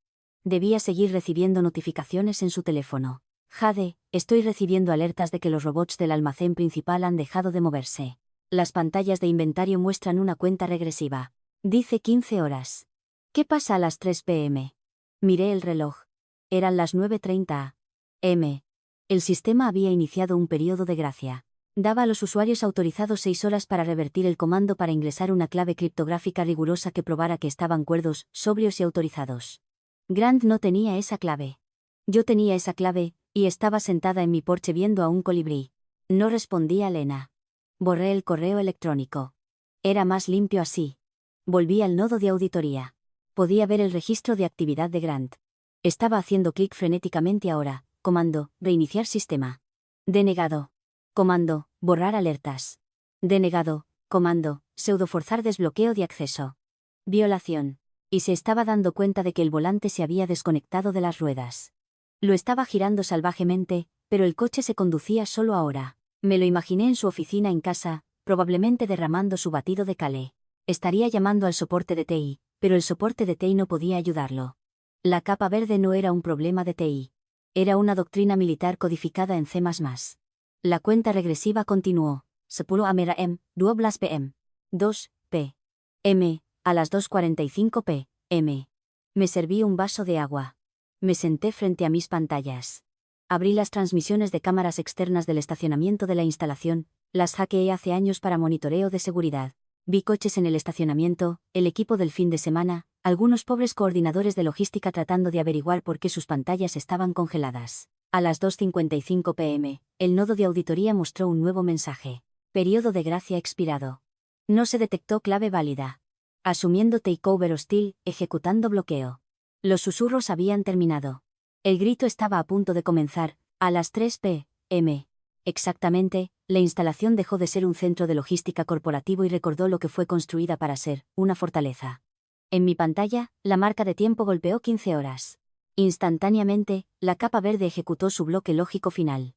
Debía seguir recibiendo notificaciones en su teléfono. Jade, estoy recibiendo alertas de que los robots del almacén principal han dejado de moverse. Las pantallas de inventario muestran una cuenta regresiva. Dice 15 horas. ¿Qué pasa a las 3 p.m.? Miré el reloj. Eran las 9:30 a.m. El sistema había iniciado un periodo de gracia. Daba a los usuarios autorizados 6 horas para revertir el comando para ingresar una clave criptográfica rigurosa que probara que estaban cuerdos, sobrios y autorizados. Grant no tenía esa clave. Yo tenía esa clave, y estaba sentada en mi porche viendo a un colibrí. No respondí a Lena. Borré el correo electrónico. Era más limpio así. Volví al nodo de auditoría. Podía ver el registro de actividad de Grant. Estaba haciendo clic frenéticamente ahora. Comando, reiniciar sistema. Denegado. Comando, borrar alertas. Denegado. Comando, pseudoforzar desbloqueo de acceso. Violación. Y se estaba dando cuenta de que el volante se había desconectado de las ruedas. Lo estaba girando salvajemente, pero el coche se conducía solo ahora. Me lo imaginé en su oficina en casa, probablemente derramando su batido de calé. Estaría llamando al soporte de TI, pero el soporte de TI no podía ayudarlo. La capa verde no era un problema de TI. Era una doctrina militar codificada en C++. La cuenta regresiva continuó. 10 am, 12 pm. 2 p.m. A las 2:45 p.m. Me serví un vaso de agua. Me senté frente a mis pantallas. Abrí las transmisiones de cámaras externas del estacionamiento de la instalación, las hackeé hace años para monitoreo de seguridad. Vi coches en el estacionamiento, el equipo del fin de semana, algunos pobres coordinadores de logística tratando de averiguar por qué sus pantallas estaban congeladas. A las 2:55 p.m., el nodo de auditoría mostró un nuevo mensaje. Periodo de gracia expirado. No se detectó clave válida. Asumiendo takeover hostil, ejecutando bloqueo. Los susurros habían terminado. El grito estaba a punto de comenzar, a las 3 p.m. Exactamente, la instalación dejó de ser un centro de logística corporativo y recordó lo que fue construida para ser, una fortaleza. En mi pantalla, la marca de tiempo golpeó 15 horas. Instantáneamente, la capa verde ejecutó su bloque lógico final.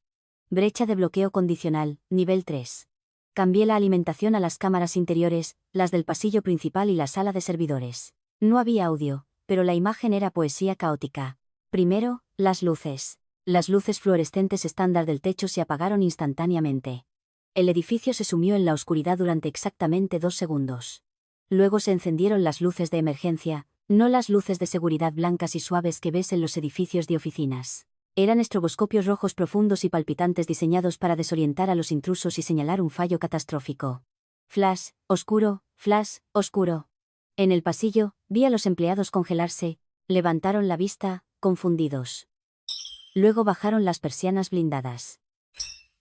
Brecha de bloqueo condicional, nivel 3. Cambié la alimentación a las cámaras interiores, las del pasillo principal y la sala de servidores. No había audio, pero la imagen era poesía caótica. Primero, las luces. Las luces fluorescentes estándar del techo se apagaron instantáneamente. El edificio se sumió en la oscuridad durante exactamente 2 segundos. Luego se encendieron las luces de emergencia, no las luces de seguridad blancas y suaves que ves en los edificios de oficinas. Eran estroboscopios rojos profundos y palpitantes diseñados para desorientar a los intrusos y señalar un fallo catastrófico. Flash, oscuro, flash, oscuro. En el pasillo, vi a los empleados congelarse, levantaron la vista, confundidos. Luego bajaron las persianas blindadas.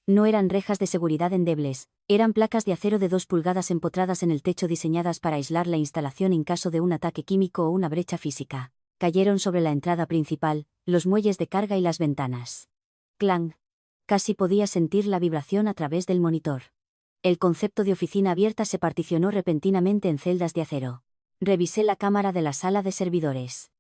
No eran rejas de seguridad endebles, eran placas de acero de 2 pulgadas empotradas en el techo diseñadas para aislar la instalación en caso de un ataque químico o una brecha física. Cayeron sobre la entrada principal, los muelles de carga y las ventanas. Clang. Casi podía sentir la vibración a través del monitor. El concepto de oficina abierta se particionó repentinamente en celdas de acero. Revisé la cámara de la sala de servidores.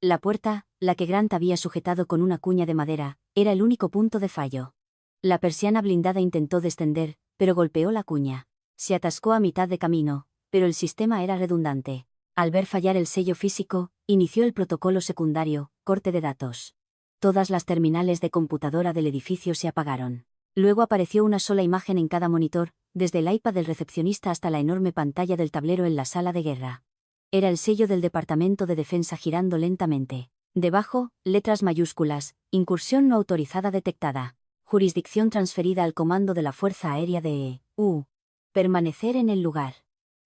La puerta, la que Grant había sujetado con una cuña de madera, era el único punto de fallo. La persiana blindada intentó descender, pero golpeó la cuña. Se atascó a mitad de camino, pero el sistema era redundante. Al ver fallar el sello físico, inició el protocolo secundario, corte de datos. Todas las terminales de computadora del edificio se apagaron. Luego apareció una sola imagen en cada monitor, desde el iPad del recepcionista hasta la enorme pantalla del tablero en la sala de guerra. Era el sello del Departamento de Defensa girando lentamente. Debajo, letras mayúsculas, incursión no autorizada detectada. Jurisdicción transferida al comando de la Fuerza Aérea de EU. Permanecer en el lugar.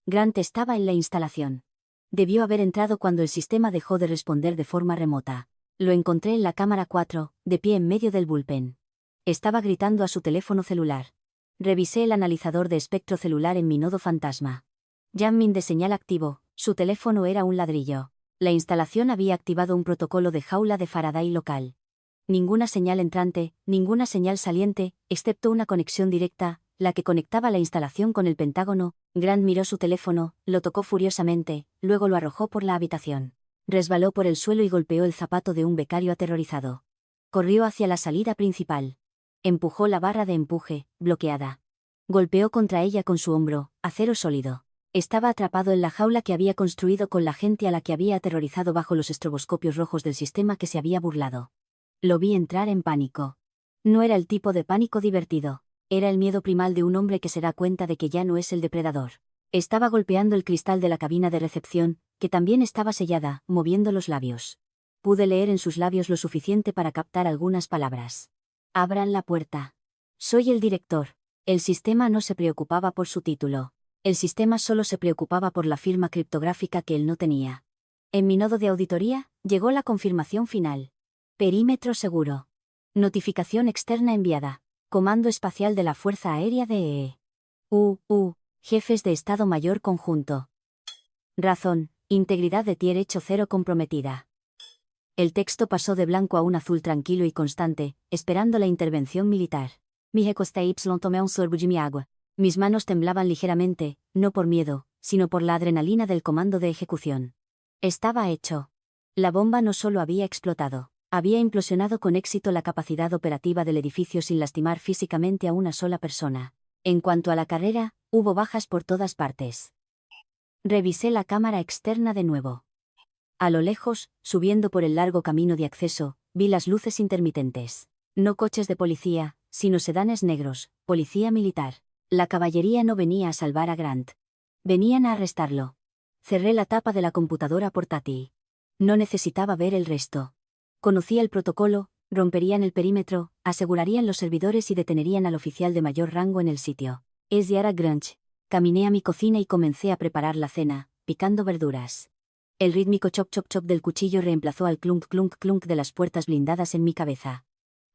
Grant estaba en la instalación. Debió haber entrado cuando el sistema dejó de responder de forma remota. Lo encontré en la cámara 4, de pie en medio del bullpen. Estaba gritando a su teléfono celular. Revisé el analizador de espectro celular en mi nodo fantasma. Jamming de señal activo, su teléfono era un ladrillo. La instalación había activado un protocolo de jaula de Faraday local. Ninguna señal entrante, ninguna señal saliente, excepto una conexión directa, la que conectaba la instalación con el Pentágono. Grant miró su teléfono, lo tocó furiosamente, luego lo arrojó por la habitación. Resbaló por el suelo y golpeó el zapato de un becario aterrorizado. Corrió hacia la salida principal. Empujó la barra de empuje, bloqueada. Golpeó contra ella con su hombro, acero sólido. Estaba atrapado en la jaula que había construido con la gente a la que había aterrorizado bajo los estroboscopios rojos del sistema que se había burlado. Lo vi entrar en pánico. No era el tipo de pánico divertido. Era el miedo primal de un hombre que se da cuenta de que ya no es el depredador. Estaba golpeando el cristal de la cabina de recepción, que también estaba sellada, moviendo los labios. Pude leer en sus labios lo suficiente para captar algunas palabras. Abran la puerta. Soy el director. El sistema no se preocupaba por su título. El sistema solo se preocupaba por la firma criptográfica que él no tenía. En mi nodo de auditoría, llegó la confirmación final. Perímetro seguro. Notificación externa enviada. Comando Espacial de la Fuerza Aérea de Jefes de Estado Mayor Conjunto. Razón, integridad de Tier hecho cero comprometida. El texto pasó de blanco a un azul tranquilo y constante, esperando la intervención militar. Me recosté y tomé un sorbo de mi agua. Mis manos temblaban ligeramente, no por miedo, sino por la adrenalina del comando de ejecución. Estaba hecho. La bomba no solo había explotado, había implosionado con éxito la capacidad operativa del edificio sin lastimar físicamente a una sola persona. En cuanto a la carrera, hubo bajas por todas partes. Revisé la cámara externa de nuevo. A lo lejos, subiendo por el largo camino de acceso, vi las luces intermitentes. No coches de policía, sino sedanes negros, policía militar. La caballería no venía a salvar a Grant. Venían a arrestarlo. Cerré la tapa de la computadora portátil. No necesitaba ver el resto. Conocía el protocolo, romperían el perímetro, asegurarían los servidores y detenerían al oficial de mayor rango en el sitio. Es Yara Grunch. Caminé a mi cocina y comencé a preparar la cena, picando verduras. El rítmico chop chop chop del cuchillo reemplazó al clunk clunk clunk de las puertas blindadas en mi cabeza.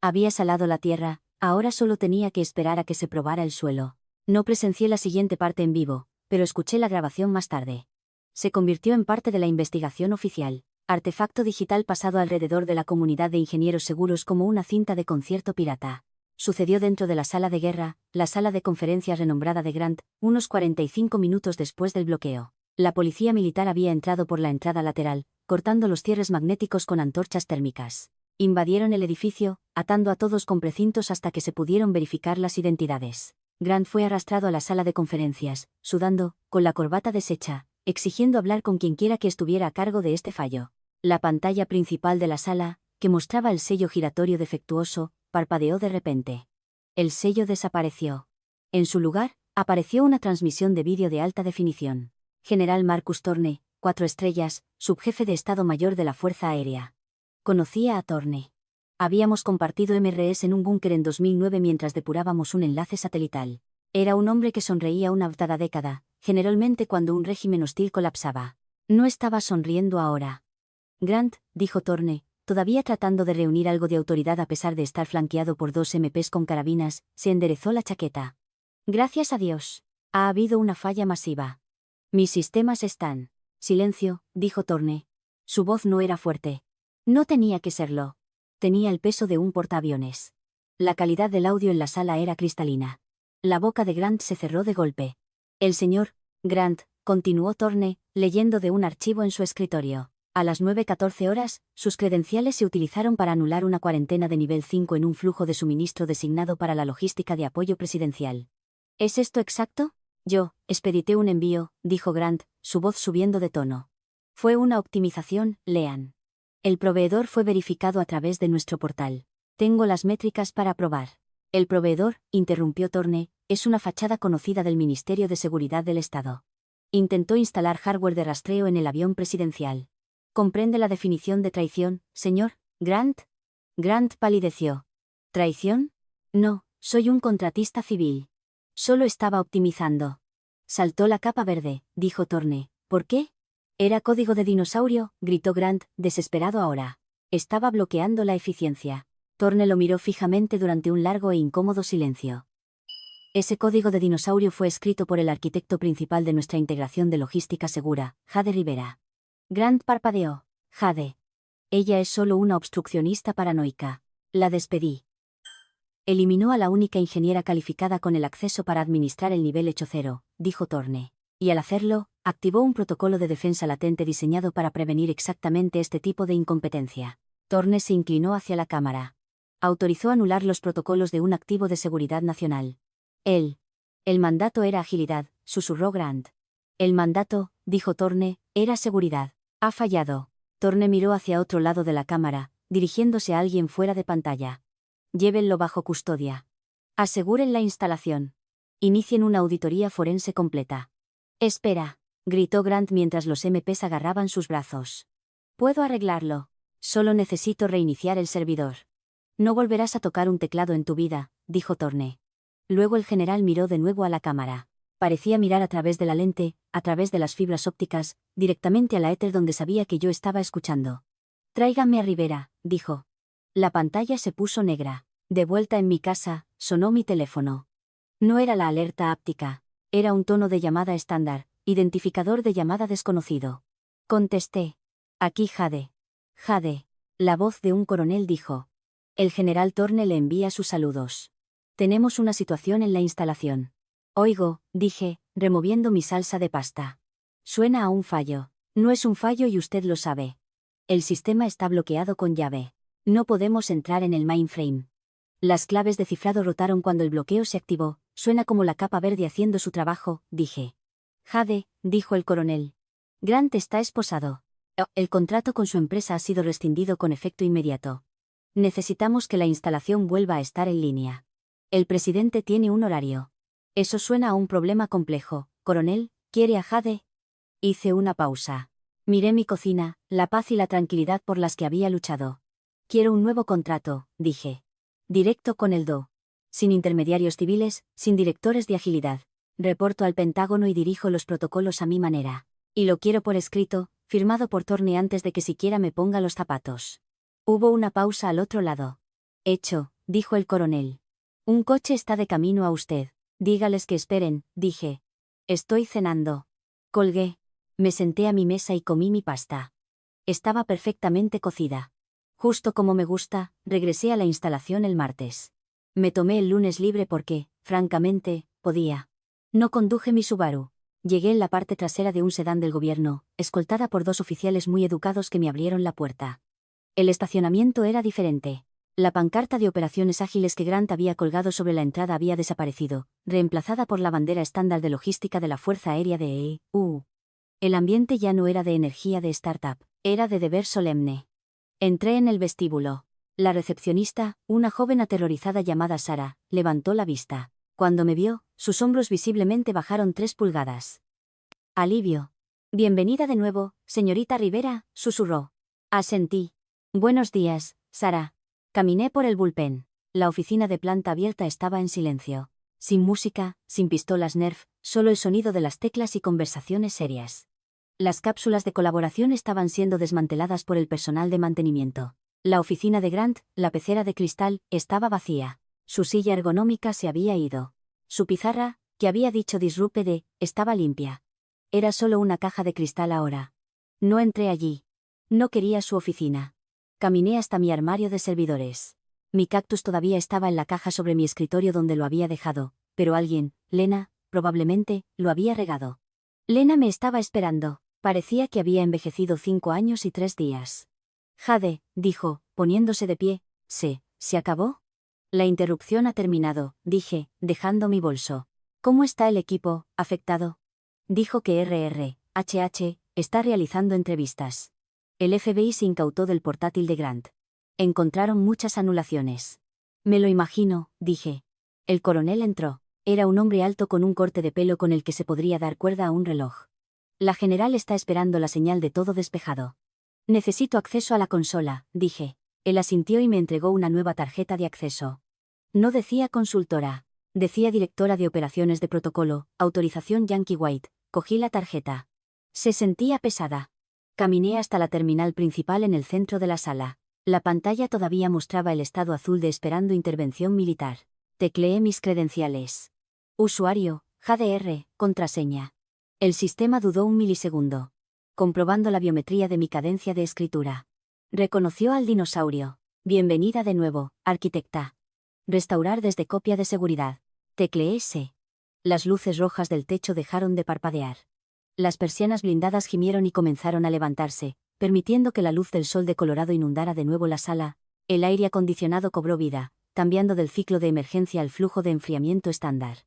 Había salado la tierra, ahora solo tenía que esperar a que se probara el suelo. No presencié la siguiente parte en vivo, pero escuché la grabación más tarde. Se convirtió en parte de la investigación oficial. Artefacto digital pasado alrededor de la comunidad de ingenieros seguros como una cinta de concierto pirata. Sucedió dentro de la sala de guerra, la sala de conferencias renombrada de Grant, unos 45 minutos después del bloqueo. La policía militar había entrado por la entrada lateral, cortando los cierres magnéticos con antorchas térmicas. Invadieron el edificio, atando a todos con precintos hasta que se pudieron verificar las identidades. Grant fue arrastrado a la sala de conferencias, sudando, con la corbata deshecha, exigiendo hablar con quienquiera que estuviera a cargo de este fallo. La pantalla principal de la sala, que mostraba el sello giratorio defectuoso, parpadeó de repente. El sello desapareció. En su lugar, apareció una transmisión de vídeo de alta definición. General Marcus Thorne, 4 estrellas, subjefe de Estado Mayor de la Fuerza Aérea. Conocía a Thorne. Habíamos compartido MRS en un búnker en 2009 mientras depurábamos un enlace satelital. Era un hombre que sonreía una octava década, generalmente cuando un régimen hostil colapsaba. No estaba sonriendo ahora. Grant, dijo Thorne, todavía tratando de reunir algo de autoridad a pesar de estar flanqueado por 2 MPs con carabinas, se enderezó la chaqueta. Gracias a Dios. Ha habido una falla masiva. Mis sistemas están. Silencio, dijo Thorne. Su voz no era fuerte. No tenía que serlo. Tenía el peso de un portaaviones. La calidad del audio en la sala era cristalina. La boca de Grant se cerró de golpe. El señor Grant, continuó Thorne, leyendo de un archivo en su escritorio. A las 9:14 horas, sus credenciales se utilizaron para anular una cuarentena de nivel 5 en un flujo de suministro designado para la logística de apoyo presidencial. ¿Es esto exacto? Yo expedité un envío, dijo Grant, su voz subiendo de tono. Fue una optimización, lean. El proveedor fue verificado a través de nuestro portal. Tengo las métricas para probar. El proveedor, interrumpió Thorne, es una fachada conocida del Ministerio de Seguridad del Estado. Intentó instalar hardware de rastreo en el avión presidencial. ¿Comprende la definición de traición, señor Grant? Grant palideció. ¿Traición? No, soy un contratista civil. Solo estaba optimizando. Saltó la capa verde, dijo Thorne. ¿Por qué? Era código de dinosaurio, gritó Grant, desesperado ahora. Estaba bloqueando la eficiencia. Thorne lo miró fijamente durante un largo e incómodo silencio. Ese código de dinosaurio fue escrito por el arquitecto principal de nuestra integración de logística segura, Jade Rivera. Grant parpadeó. Jade. Ella es solo una obstruccionista paranoica. La despedí. Eliminó a la única ingeniera calificada con el acceso para administrar el nivel hecho cero, dijo Thorne. Y al hacerlo, activó un protocolo de defensa latente diseñado para prevenir exactamente este tipo de incompetencia. Thorne se inclinó hacia la cámara. Autorizó anular los protocolos de un activo de seguridad nacional. El mandato era agilidad, susurró Grant. El mandato, dijo Thorne, era seguridad. Ha fallado. Thorne miró hacia otro lado de la cámara, dirigiéndose a alguien fuera de pantalla. Llévenlo bajo custodia. Aseguren la instalación. Inicien una auditoría forense completa. Espera, gritó Grant mientras los MPs agarraban sus brazos. Puedo arreglarlo. Solo necesito reiniciar el servidor. No volverás a tocar un teclado en tu vida, dijo Thorne. Luego el general miró de nuevo a la cámara. Parecía mirar a través de la lente, a través de las fibras ópticas, directamente a la éter donde sabía que yo estaba escuchando. Tráiganme a Rivera, dijo. La pantalla se puso negra. De vuelta en mi casa, sonó mi teléfono. No era la alerta áptica. Era un tono de llamada estándar, identificador de llamada desconocido. Contesté. Aquí Jade. Jade. La voz de un coronel dijo. El general Thorne le envía sus saludos. Tenemos una situación en la instalación. Oigo, dije, removiendo mi salsa de pasta. Suena a un fallo. No es un fallo y usted lo sabe. El sistema está bloqueado con llave. No podemos entrar en el mainframe. Las claves de cifrado rotaron cuando el bloqueo se activó. Suena como la capa verde haciendo su trabajo, dije. Jade, dijo el coronel. Grant está esposado. El contrato con su empresa ha sido rescindido con efecto inmediato. Necesitamos que la instalación vuelva a estar en línea. El presidente tiene un horario. Eso suena a un problema complejo. Coronel, ¿quiere a Jade? Hice una pausa. Miré mi cocina, la paz y la tranquilidad por las que había luchado. Quiero un nuevo contrato, dije. Directo con el DO. Sin intermediarios civiles, sin directores de agilidad. Reporto al Pentágono y dirijo los protocolos a mi manera. Y lo quiero por escrito, firmado por Thorne antes de que siquiera me ponga los zapatos. Hubo una pausa al otro lado. Hecho, dijo el coronel. Un coche está de camino a usted. Dígales que esperen, dije. Estoy cenando. Colgué. Me senté a mi mesa y comí mi pasta. Estaba perfectamente cocida. Justo como me gusta, regresé a la instalación el martes. Me tomé el lunes libre porque, francamente, podía. No conduje mi Subaru. Llegué en la parte trasera de un sedán del gobierno, escoltada por dos oficiales muy educados que me abrieron la puerta. El estacionamiento era diferente. La pancarta de operaciones ágiles que Grant había colgado sobre la entrada había desaparecido, reemplazada por la bandera estándar de logística de la Fuerza Aérea de EU. El ambiente ya no era de energía de startup, era de deber solemne. Entré en el vestíbulo. La recepcionista, una joven aterrorizada llamada Sara, levantó la vista. Cuando me vio, sus hombros visiblemente bajaron 3 pulgadas. Alivio. Bienvenida de nuevo, señorita Rivera, susurró. Asentí. Buenos días, Sara. Caminé por el bullpen. La oficina de planta abierta estaba en silencio. Sin música, sin pistolas Nerf, solo el sonido de las teclas y conversaciones serias. Las cápsulas de colaboración estaban siendo desmanteladas por el personal de mantenimiento. La oficina de Grant, la pecera de cristal, estaba vacía. Su silla ergonómica se había ido. Su pizarra, que había dicho Disrupted, estaba limpia. Era solo una caja de cristal ahora. No entré allí. No quería su oficina. Caminé hasta mi armario de servidores. Mi cactus todavía estaba en la caja sobre mi escritorio donde lo había dejado, pero alguien, Lena, probablemente, lo había regado. Lena me estaba esperando. Parecía que había envejecido 5 años y 3 días. Jade, dijo, poniéndose de pie, ¿se acabó? La interrupción ha terminado, dije, dejando mi bolso. ¿Cómo está el equipo, afectado? Dijo que RRHH está realizando entrevistas. El FBI se incautó del portátil de Grant. Encontraron muchas anulaciones. Me lo imagino, dije. El coronel entró. Era un hombre alto con un corte de pelo con el que se podría dar cuerda a un reloj. La general está esperando la señal de todo despejado. Necesito acceso a la consola, dije. Él asintió y me entregó una nueva tarjeta de acceso. No decía consultora. Decía directora de operaciones de protocolo, autorización Yankee White. Cogí la tarjeta. Se sentía pesada. Caminé hasta la terminal principal en el centro de la sala. La pantalla todavía mostraba el estado azul de esperando intervención militar. Tecleé mis credenciales. Usuario, JDR, contraseña. El sistema dudó un milisegundo, comprobando la biometría de mi cadencia de escritura. Reconoció al dinosaurio. Bienvenida de nuevo, arquitecta. Restaurar desde copia de seguridad. Tecleé S. Las luces rojas del techo dejaron de parpadear. Las persianas blindadas gimieron y comenzaron a levantarse, permitiendo que la luz del sol de Colorado inundara de nuevo la sala. El aire acondicionado cobró vida, cambiando del ciclo de emergencia al flujo de enfriamiento estándar.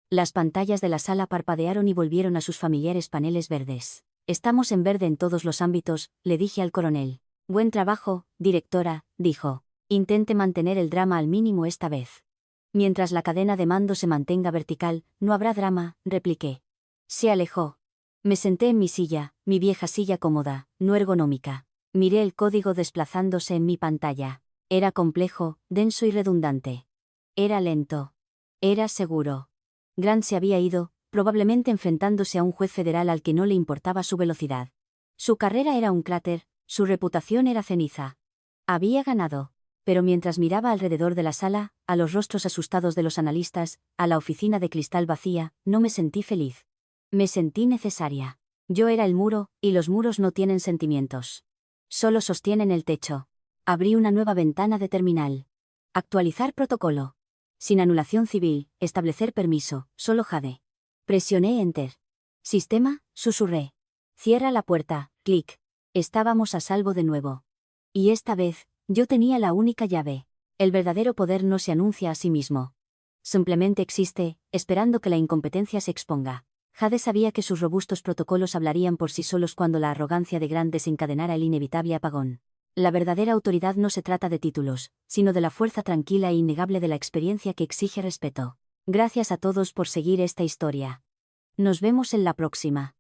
Las pantallas de la sala parpadearon y volvieron a sus familiares paneles verdes. Estamos en verde en todos los ámbitos, le dije al coronel. Buen trabajo, directora, dijo. Intente mantener el drama al mínimo esta vez. Mientras la cadena de mando se mantenga vertical, no habrá drama, repliqué. Se alejó. Me senté en mi silla, mi vieja silla cómoda, no ergonómica. Miré el código desplazándose en mi pantalla. Era complejo, denso y redundante. Era lento. Era seguro. Grant se había ido, probablemente enfrentándose a un juez federal al que no le importaba su velocidad. Su carrera era un cráter, su reputación era ceniza. Había ganado. Pero mientras miraba alrededor de la sala, a los rostros asustados de los analistas, a la oficina de cristal vacía, no me sentí feliz. Me sentí necesaria. Yo era el muro, y los muros no tienen sentimientos. Solo sostienen el techo. Abrí una nueva ventana de terminal. Actualizar protocolo. Sin anulación civil, establecer permiso, solo Jade. Presioné Enter. Sistema, susurré. Cierra la puerta, clic. Estábamos a salvo de nuevo. Y esta vez, yo tenía la única llave. El verdadero poder no se anuncia a sí mismo. Simplemente existe, esperando que la incompetencia se exponga. Jade sabía que sus robustos protocolos hablarían por sí solos cuando la arrogancia de Grant desencadenara el inevitable apagón. La verdadera autoridad no se trata de títulos, sino de la fuerza tranquila e innegable de la experiencia que exige respeto. Gracias a todos por seguir esta historia. Nos vemos en la próxima.